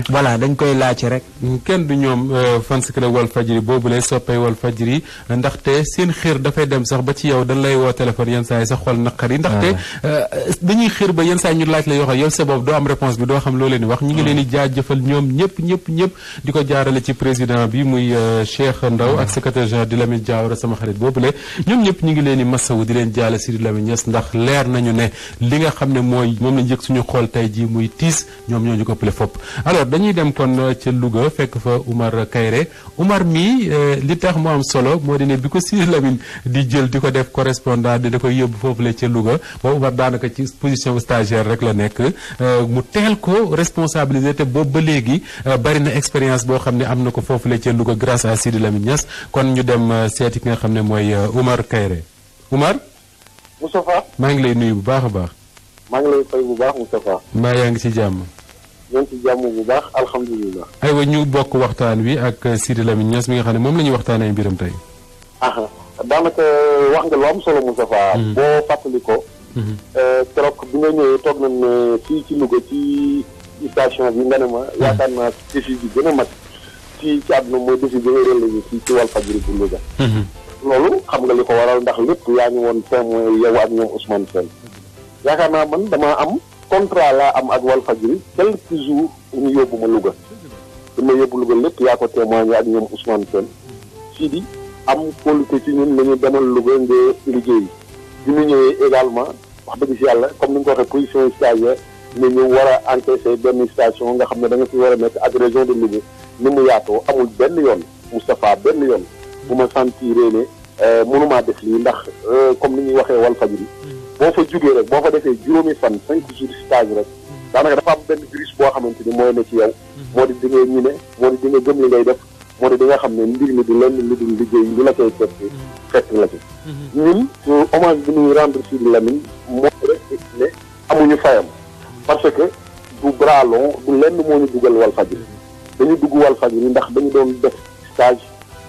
voilà dañ koy laaj rek. kenn du ñoom fans club Walfadjri boobu lay soppee Walfadjri ndaxte seen xër dafay dem sax ba ci yow dañ lay woo téléphone yenn saa yi sa xol naqar yi. ndaxte dañuy xër ba yenn saa yi ñu laaj la yoo xam yow sa bopp doo am réponse bi doo xam loo leen di wax. ñu ngi leen di jaajëfal ñoom ñëpp di ko jaarale ci président bi muy Cheikh Ndaw ak secrétaire général di Lamine Diawara sama xarit boobu le ñoom ñëpp ñu ngi leen di masawu di leen jaale Sidi Lamine Niass ndax leer nañu ne li nga xam ne mooy moom lañ yëg suñu xool tey jii muy tiis ñoom ñoo ñu ko ëppale fopp. alors dañuy dem kon ca Louga fekk fa Oumar Kayre Oumar mii li tax mu am solo moo di ne bi ko Sidi Lamine di jël di ko def correspondant di da koy yóbbu foofu la ca Louga ba Oumar daanaka ci position stagiaire rek la nekk mu teel ko responsabilité te boobu ba léegi bari na expérience boo xam ne am na ko foofu la ca Louga grâce à Sidi Lamine Niass kon ñu dem seeti ki nga xam ne mooy Oumar Kayre Oumar. Moustapha. maa ngi lay nuyu bu baax a baax. maa ngi lay fay bu baax Moustapha. mbaa yaa ngi ci jàmm. ñoo ngi ci jàmm bu baax alhamdulilah. aywa ñu bokk waxtaan wi ak Sidi Lamine Niass mi nga xam ne moom la ñuy waxtaanee mbiram tey. daanaka wax nga lu am solo Moustapha. boo fàttali ko. keroog bi nga ñëwee toog nañ ne fii ci Louga ci station bi nga ne ma. yaakaar naa défi bi gën a mag ci àdduna mooy défi bi nga relevé fii ci Walfadjri bu Louga. loolu xam nga li ko waral ndax lépp yaa ngi woon témoin yow ak ñoom Ousmane Sène yaakaar naa man damaa am. contrat laa am ak Walfadjri quelques jours ñu yóbbu ma Louga dama yóbbu Louga lépp yaa ko témoigné ak ñoom Ousmane Sène Sidi am qualité ci ñun nañu demal Louga nga liggéey bi ñu ñëwee également wax dëgg si yàlla comme ni nga ko waxee position stagiaire ne ñu war a encaisser benn station nga xam ne da nga fi war a nekk ak région de Louga ni mu yaatoo amul benn yoon Moustapha benn yoon bu ma sentiree ne mënumaa def lii ndax comme ni ñuy waxee Walfadjri boo fa jugee rek boo fa defee juróomi fan 5 jours stage rek daanaka dafa am benn virus boo xamante ni mooy ne ci yow moo di di nga ñime moo di di nga gëm li ngay def moo di di nga xam ne mbir mi du lenn lu dul liggéey lu la koy fekk la ci ñun hommage bi ñuy rendre Sidi Lamine moo rek ne amuñu fayam parce que du bras long du lenn moo ñu dugal Walfadjri dañu dugg Walfadjri ndax dañu doon def stage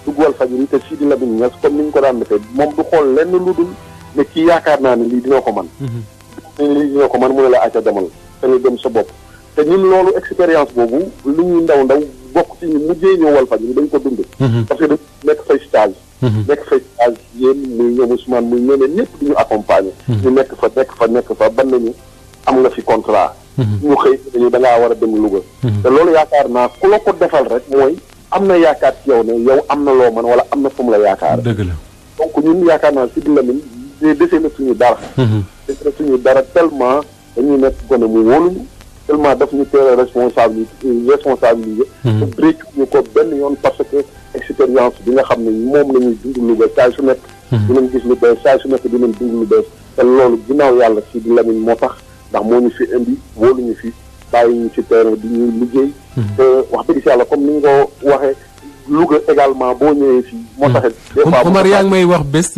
dugg Walfadjri te Sidi Lamine Niass comme ni ñu ko daan defee moom du xool lenn lu dul ne kii yaakaar naa ne lii dina ko man lii dina ko man mu ne la acca demal te nga dem sa bopp te ñun loolu expérience boobu lu ñuy ndaw bokk ci ñu mujjee ñëw Walfadjri dañ ko dund parce que dañ nekk fay stage yéen muy ñoom Ousmane muy ñeneen ñëpp di ñu accompagner ñu nekk fa ban nañu am nga fi contrat ñu xëy dañu da ngaa war a dem Louga te loolu yaakaar naa ku la ko defal rek mooy am na yaakaar ci yow ne yow am na loo mën wala am na fu mu la yaakaar dëgg la donc ñun yaakaar naa Sidi Lamine desee na suñu dara desee na suñu dara tellement dañuy nekk gone mu wóoluñu tellement daf ñu teel a responsabilisé te réccu ñu ko benn yoon parce que expérience bi nga xam ne moom la ñuy dund Louga saa su nekk dinañ gis lu bees saa su nekk dinañ dund lu bees te loolu ginnaaw yàlla Sidi Lamine moo tax ndax moo ñu fi indi wóoluñu fi bàyyi ñu ci terrain di ñuy liggéey te wax dëgg si yàlla comme ni nga ko waxee Louga également boo ñëwee fii moo taxit Omar yaa ngi may wax bés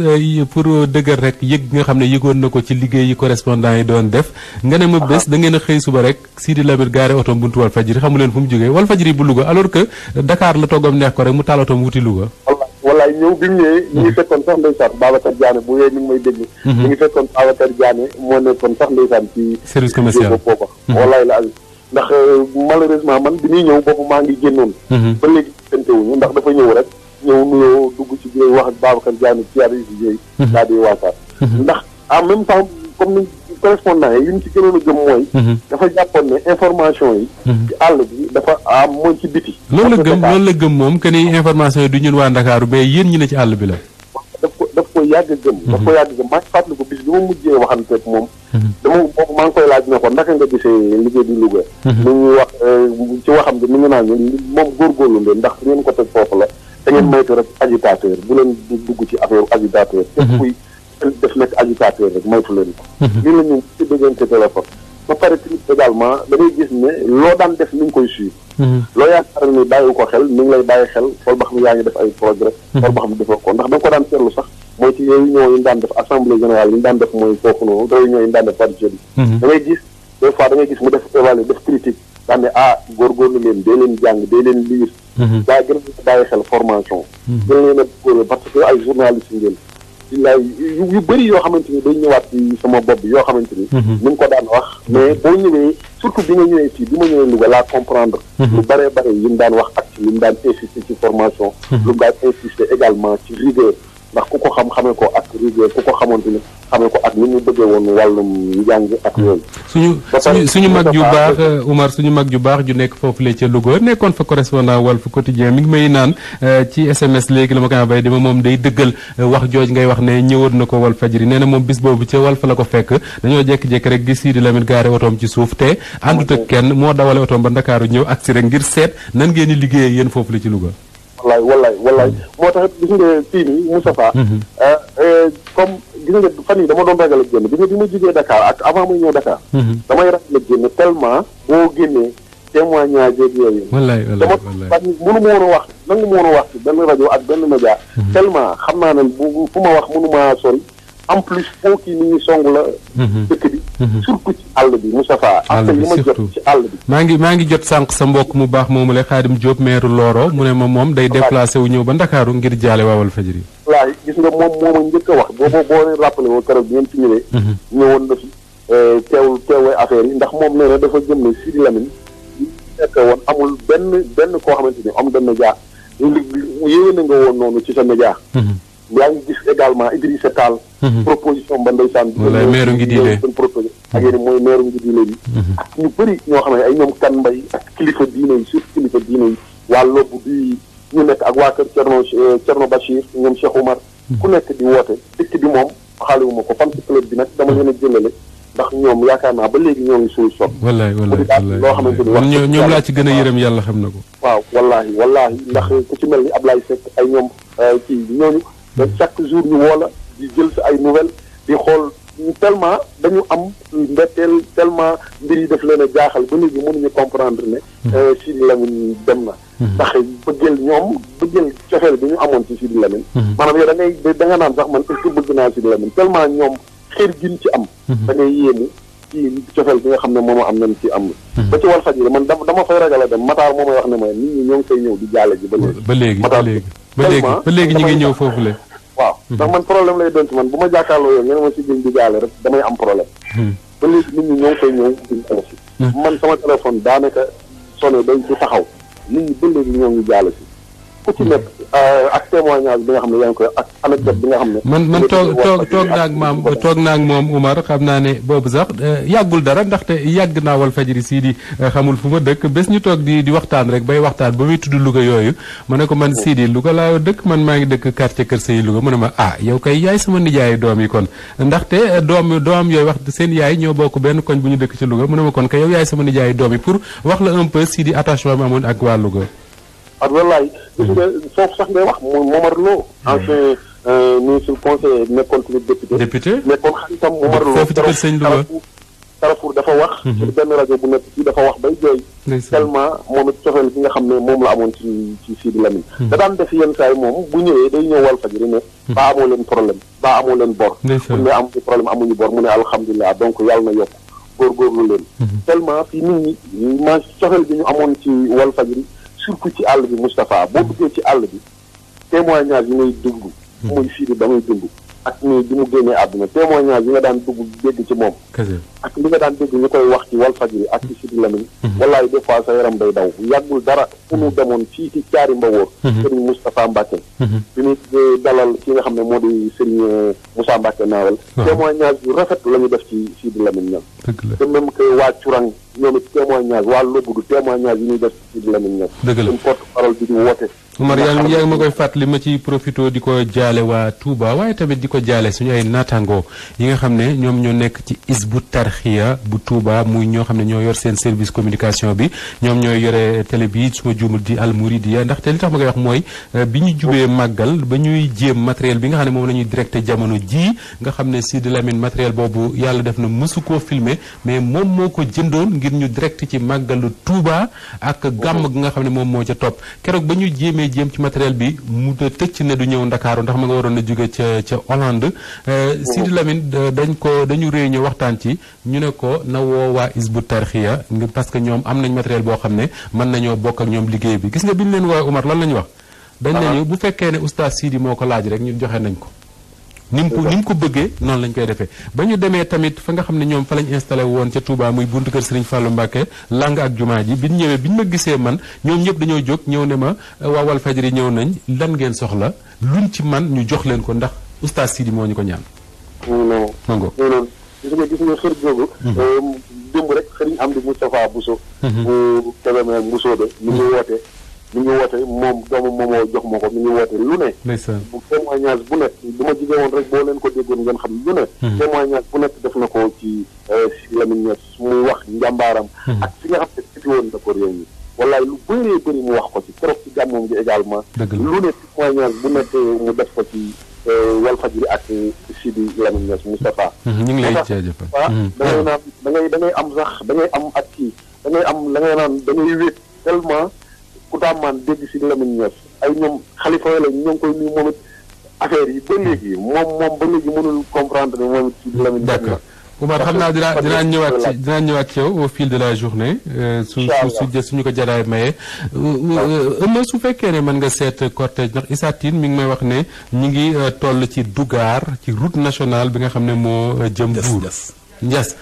pour dëgër rek yëg nga xam ne yëgoon na ko ci liggéey yi correspondant yi doon def nga ne ma bés da ngeen a xëy suba rek Sidi Lamine gaare otom buntu Walfadjri xamu leen fu mu jógee Walfadjri bu Louga alors que Dakar la toggam neex ko rek mu taal otom wuti Louga wallaay ñëw bi mu ñëwee ñu ngi fekkoon sax ndeysaan Babacar Diané bu yee ñu ngi may dégg ñu ngi fekkoon Babacar Diané moo nekkoon sax ndeysaan ci service commercial boobu wallaay la ndax malheureusement man bi ñuy ñëw boobu maa ngi génnoon ba léegi sentewuñu ndax dafa ñëw rek ñëw nuyoo dugg ci biir wax ak Babacar Diané ci yàlla yi daa di waasaat ndax en même temps comme ni correspondant yi ñu ci gënoon a gëm mooy dafa jàppoon ne information yi ci àll bi dafa am mooy ci biti loolu la gëm moom que ni information yi du ñun waa Ndakaaru mais yéen ñi ne ci àll bi la daf ko yàgg gëm maa ngi fàttali ko bis bi ma mujjee waxanteeg moom boobu maa ngi koy laaj ne ko ndaka nga gisee liggéey di Louga mu ñuy wax ci waxam bi mi ngi naan moom góorgóorlu ngeen ndax ngeen ko teg foofu la da ngeen moytu rek agitateur bu leen dugg ci affaire agitateur képp kuy def nekk agitateur rek moytu leen ko lii la ñu ci déggante téléphone ba pare tamit également da ngay gis ne loo daan def ni nga koy suivre loo yaakaar ni bàyyi ko xel mi ngi lay bàyyi xel xool ba xam yaa ngi def ay progrès xool ba xam defoo ko ndax da nga ko daan seetlu sax mooy ci réunion yi ñu daan def assemblée générale yi ñu daan def mooy foofu noonu réunion yi ñu daan def par jeudi da ngay gis des fois da ngay gis mu def évaluer def critique daan ne góorgóorlu leen dee leen jàng dee leen lire daa gën a bàyyi xel formation gën leen a góorlu parce que ay journalistes ngeen billaay yu bëri yoo xamante ni day ñëwaat ci sama bopp bi yoo xamante ni ni mu ko daan wax mais boo ñëwee surtout bi nga ñëwee fii bi ma ñëwee Louga laa comprendre lu bëree bëri yi mu daan wax ak ci li mu daan insister ci formation lu mu daan insister également ci rigueur ndax ku ko xamee ko ak rigueur ku ko xamante ni xamee ko ak ni mu bëggee woon wàllum njàng ak yooyu suñu mag ju baax Oumar suñu mag ju baax ju nekk foofu la ca Louga nekkoon fa correspondant Walf Quotidien mi ngi may naan ci SMS léegi la ma ko envoyé dima moom day dëggal wax jooj ngay wax ne ñëwoon na ko Walfadjri nee na moom bis boobu ca Walf la ko fekk dañoo jékki-jékki rek gis Sidi Lamine gaare otoom ci suuf te àndut ak kenn moo dawale otoom ba Ndakaaru ñëw agsi rek ngir seet nan ngeen di liggéeyee yéen foofu la ci Louga wallaay moo tax gis nga fii nii Moustapha comme gis nga fan yi dama doon ragal a génn bi ma jógee Dakar ak avant muy ñëw Dakar damay ragal a génn tellement boo génnee témoignage yooyu dama mënu ma woon a wax nangu ma woon a wax ci benn rajo ak benn média tellement xam naa ne bu fu ma wax mënu maa sori en plus foo kii nit ñi song la dëkk bi surtout ci àll bi Moustapha ak li ma jot ci àll bi maa ngi jot sànq sa mbokk mu baax moomu la Khadim Diop maire Loro mu ne ma moom day déplacé wu ñëw ba Ndakaaru ngir jaale waa Walfadjri wallaay gis nga moom moo ma njëkk a wax boo leen rappelé woo keroog bi ngeen fi ñëwee ñëwoon na fi teewee affaire yi ndax moom nee na dafa jëm ne Sidi Lamine nekk woon amul benn koo xamante ni am benn média yéwé na nga woon noonu ci sa média yaa ngi gis également Idrissa Tall proposition ba ndeysaan wala meeru ngi diile seen proposé ak yéen mooy meeru ngi diile bi ak ñu bëri ñoo xam ne ay ñoom kan mbay ak kilifa diine yi surtout kilifa diine yi waa lobbu bi ñu nekk ak waa kër Thierno Bachir ñoom Cheikh Oumar ku nekk di woote dëkk bi moom xaaliwuma ko fan ci club bi nag dama leen a jëlale ndax ñoom yaakaar naa ba léegi ñoo ngi suy sonn. wallaay loo xamante ni wax ñoom laa ci gën a yërëm yàlla xam na ko. waaw wallaahi ndax ku ci mel ni Ablaye Seck ay ñoom kii ñooñu. chaque jour ñu woo la di jël sa ay nouvelles di xool tellement dañu am mbetteel tellement mbir yi daf leen a jaaxal ba léegi mënuñu comprendre ne. Sidi Lamine dem na. ndax bëggeel cofeel bi ñu amoon ci Sidi Lamine. maanaam yow da nga naan sax man est-ce que bëgg naa Sidi Lamine tellement ñoom xër gi ñu ci am. da ngay yéemu ci cofeel bi nga xam ne moom am nañ ci am. ba ci Walfadjri man dama fay ragal a dem Matar moo may wax ne ma nit ñi ñoo ngi fay ñëw di jaale ji ba léegi. ba léegi ñu ngi ñëw foofu le waaw ndax man problème lay doon ci man bu ma jàkkaarloo yow nga ne ma si di jaale rek damay am problème. ba léegi nit ñi ñoo ngi fay ñëw di jaale si. man sama téléphone daanaka sonné day du taxaw nit ñi ba léegi ñoo ngi jaale si. ku ci nekk ak témoignage bi nga xam ne yaa ngi koy ak anecdote bi nga xam ne. man toog naa ak moom Umar xam naa ne boobu sax yàggul dara ndaxte yàgg naa Walfadjri Sidi xamul fu ma dëkk bés ñu toog di waxtaan rek bay waxtaan ba muy tudd Louga yooyu ma ne ko man Sidi Louga laa dëkk man maa ngi dëkk quartier Kër Sey Louga mu ne ma yow kay yaay sama nijaayu doom yi kon ndaxte doom yooyu wax seen yaay ñoo bokk benn koñ bu ñu dëkk ci Louga mu ne ma kon kay yow yaay sama nijaayu doom yi pour wax la un peu Sidi attachement bi amoon ak waa Louga. wallaay gis nga foofu sax ngay wax Momar Lo ancien ministre conseiller nekkoon tamit député nekkoon xaritam Momar Lo foofu ci kër sëñ Louga Carrefour dafa wax ci benn rajo bu nekk ci dafa wax bay jooy tellement moom it cofeel bi nga xam ne moom la amoon ci Sidi Lamine da daan def yenn saa yi moom bu ñëwee day ñëw Walfadjri ne ba amoo leen problème ba amoo leen bor bu ne amuñu problème amuñu bor mu ne alhamdulilah donc yàlla na yokk góorgóorlu leen tellement fii nit ñi ma cofeel bi ñu amoon ci Walfadjri surtout ci àll bi Moustapha boo duggee ci àll bi témoignage yi ngay dugg muy Sidi da ngay dund ak nii bi mu génnee àdduna témoignage yi nga daan dugg dégg ci moom ak li nga daan dégg ñu koy wax ci Walfadjri ak ci Sidi Lamine wallaay des fois sa yaram day daw yàggul dara fu ñu demoon fii ci caari Mbawóor Serigne Moustapha Mbacke bi ñu dalal ki nga xam ne moo di Serigne Moussa Mbacke naawel témoignage yu rafet la ñu def ci Sidi Lamine ñoom de même que waa Curang ñoom it témoignage waa Lobbudu témoignage yi ñuy def ci Sidi Lamine ñoom suñ porte parole bi di woote Umar yaa ngi ma koy fàttali ma ci profito di ko jaale waa Touba waaye tamit di ko jaale suñu ay naataangoo yi nga xam ne ñoom ñoo nekk ci Hizbut Tarqiyyah bu Touba muy ñoo xam ne ñoo yor seen service communication bi ñoom ñooy yore télé bi su ma juumul di Al Mouridiyyah ndaxte li tax ma koy wax mooy bi ñu jubee màggal ba ñuy jéem matériel bi nga xam ne moom la ñuy directé jamono ji nga xam ne Sidi Lamine matériel boobu yàlla def na mësu koo filmer mais moom moo ko jëndoon ngir ñu direct ci màggalu Touba ak gàmm gi nga xam ne moom moo ca topp keroog ba ñu jéem ci matériel bi mu tëcc ne du ñëw Ndakaaru ndax ma nga waroon a jóge ca Hollande Sidi Lamine dañu réunion waxtaan ci ñu ne ko na woo waa Hizbut Tarqiyyah parce que ñoom am nañ matériel boo xam ne mën nañoo bokk ak ñoom liggéey bi gis nga bi ñu leen woowee Umar lan la ñu wax dañ nañu bu fekkee ne oustaz Sidi moo ko laaj rek ñun joxe nañ ko ni mu ko bëggee noonu lañ koy defee ba ñu demee tamit fa nga xam ne ñoom fa lañ installé woon ca Touba muy buntu kër Serigne Fallou Mbacké lang ak jumaa ji bi ñu ñëwee bi ñu ma gisee man ñoom ñëpp dañoo jóg ñëw ne ma waa Walfadjri ñëw nañ lan ngeen soxla luñ ci man ñu jox leen ko ndax oustaz Sidi moo ñu ko ñaan. non gis nga xër googu. démb rek Serigne Amdi Moustapha Bousso. bu Kébémer Bousso de mi ngi woote moom doomu moomoo jox ma ko mi ngi woote lu ne bu témoignage bu nekk du ma jigee woon rek boo leen ko déggoon ngeen xam lu ne témoignage bu nekk def na ko ci Sidi Lamine Niass muy wax njàmbaaram ak fi nga xam ne siti woon na ko réew mi wallaay lu bëree bëri mu wax ko ci trop ci gàmmoom gi également lu ne témoignage bu nekk mu def ko ci Walfadjri ak Sidi Lamine Niass Moustapha ñu ngi lay jaajëfal da ngay am sax da ngay am ak kii da ngay am la ngay naan da ngay wéet tellement ku taamaan dégg Sidi Lamine Niass ay ñoom xalifa la ñoo ngi koy nuyu moom it affaire yi ba léegi moom ba léegi mënul comprendre ne moom it Sidi Lamine Niass. d'accord Oumar xam naa dinaa ñëwaat ci yow au fil de la journée. suñu ko jaraay maye. ëllëg su fekkee ne mën nga seet cortège ndax Issa Tine mi ngi may wax ne ñu ngi toll ci Dougar ci route nationale bi nga xam ne moo jëm Mbour. Ndiass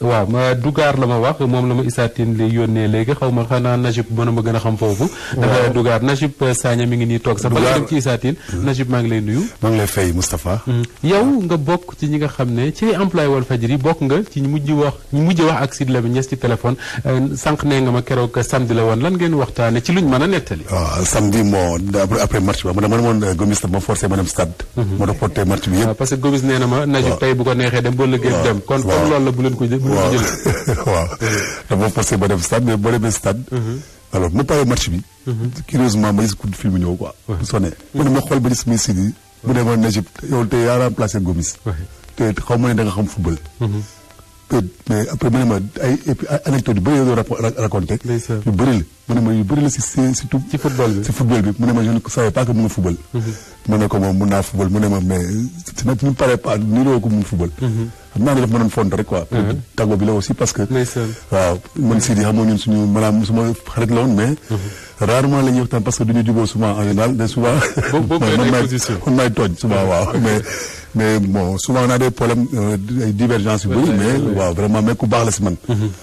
waaw ma Dugar la ma wax moom la ma Issa Tine li yónnee léegi xaw ma xanaa Najib mën na ma gën a xam foofu. dafa Dugar Najib Sagna mi ngi nii toog sax. bala dem ci Issa Tine Najib maa ngi lay nuyu. maa ngi lay fay Moustapha. yow nga bokk ci ñi nga xam ne ci employé Walfadjri bokk nga ci ñi mujj wax ak Sidy Lamine Niass ci téléphone sànq nee nga ma keroog samedi la woon lan ngeen waxtaane ci luñ mën a nettali. waaw samedi moo après match ba ma demoon Gomis ma forcé ma dem stade. ma reporté match bi yëpp. parce que Gomis nee na ma Najib tey bu ko neexee dem ba lëggee dem. kon comme loolu la bu leen ko jël. waaw dama forcé ma dem stade mais boo demee stade. alors mu paree match bi. curieusement ma gis coup de fil mu ñëw quoi. bu sonné mu ne ma xool ba gis muy Sidy mu ne ma Najib yow tey yaa remplacé Gomis. te xaw ma ne da nga xam football. mais après mu ne ma ay anecdote yu bëri yoo raconté. yu bëri la mu ne ma yu bëri la surtout ci football bi mu ne ma je ne savais pas que mu nga football. mu ne ko moom mun naa football mu ne ma mais si nag ñu paree pas nii la ko mun football. xam naa ne daf ma doon font rek quoi. tàggoo bi la aussi parce que. waaw man Sidy xam nga ñun suñu maanaam suma xarit la woon mais. rarement la ñuy waxtaan parce que du ñu jubóo souvent en général mais souvent. man maay tooñ souvent waaw mais bon souvent on a des problèmes ay divergences yu bëri mais waaw vraiment mais ku baax la si man.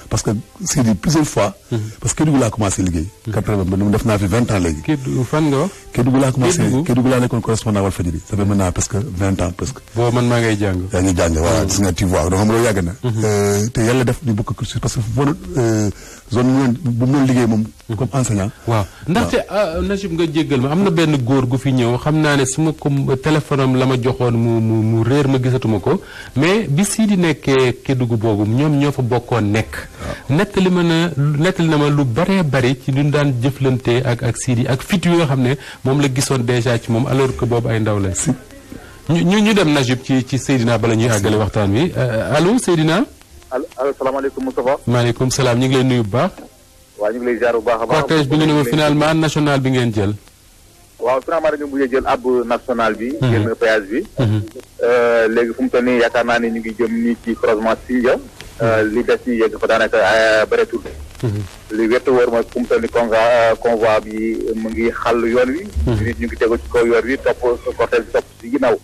parce que Sidy plusieurs fois. parce que Kédougou laa commencé liggéey. 80 ba def naa fi 20 ans léegi. Kédougou fan nga wax. Kédougou laa commencé Kédougou laa nekkoon correspondant Walfadjri ça fait maintenant presque 20 ans presque. boo man maa ngay jàng. yaa ngi jàng voilà gis nga tu vois donc xam nga loolu yàgg na. te yàlla def ñu bokk cursus parce que zone bu mu doon liggéey moom. comme enseignant. waaw ndaxte Najib nga jéggal ma am na benn góor gu fi ñëw xam naa ne su ma ko téléphone am la ma joxoon mu réer ma gisatuma ko mais bi Sidy nekkee Kédougou boobu ñoom ñoo fa bokkoon nekk. nettali na ma lu baree bari ci lu daan jëflante ak Sidy ak fit yu nga xam ne moom la gisoon déjà ci moom alors que boobu ay ndaw la. ñu dem Najib ci Seydina bala ñuy àggale waxtaan wi allo Seydina. allo salaamaaleykum Moustapha. maaleykum salaam ñu ngi lay nuyu bu baax. waaw ñu ngi lay ziar bu baax a baax. cortège bi ñu ne ma finalement national bi ngeen jël. waaw finalement dañu mujjee jël ab national bi. génn péage bi. léegi fu mu toll nii yaakaar naa ne ñu ngi jëm nii ci croisement Sindia. li des ñu yegg fa daanaka bëreetul. li wett wóor mooy fu mu toll nii convoi bi mu ngi xàll yoon wi. nit ñu ngi tegu ci kaw yoon wi topp cortège bi topp si ginnaaw.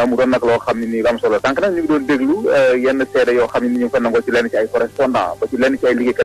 mu doon nag loo xam ne nii am solo tànk nag ñu ngi doon déglu yenn seede yoo xam ne ni ñu ngi fa nangoo ci lenn ci ay correspondant ba ci lenn ci ay liggéeykat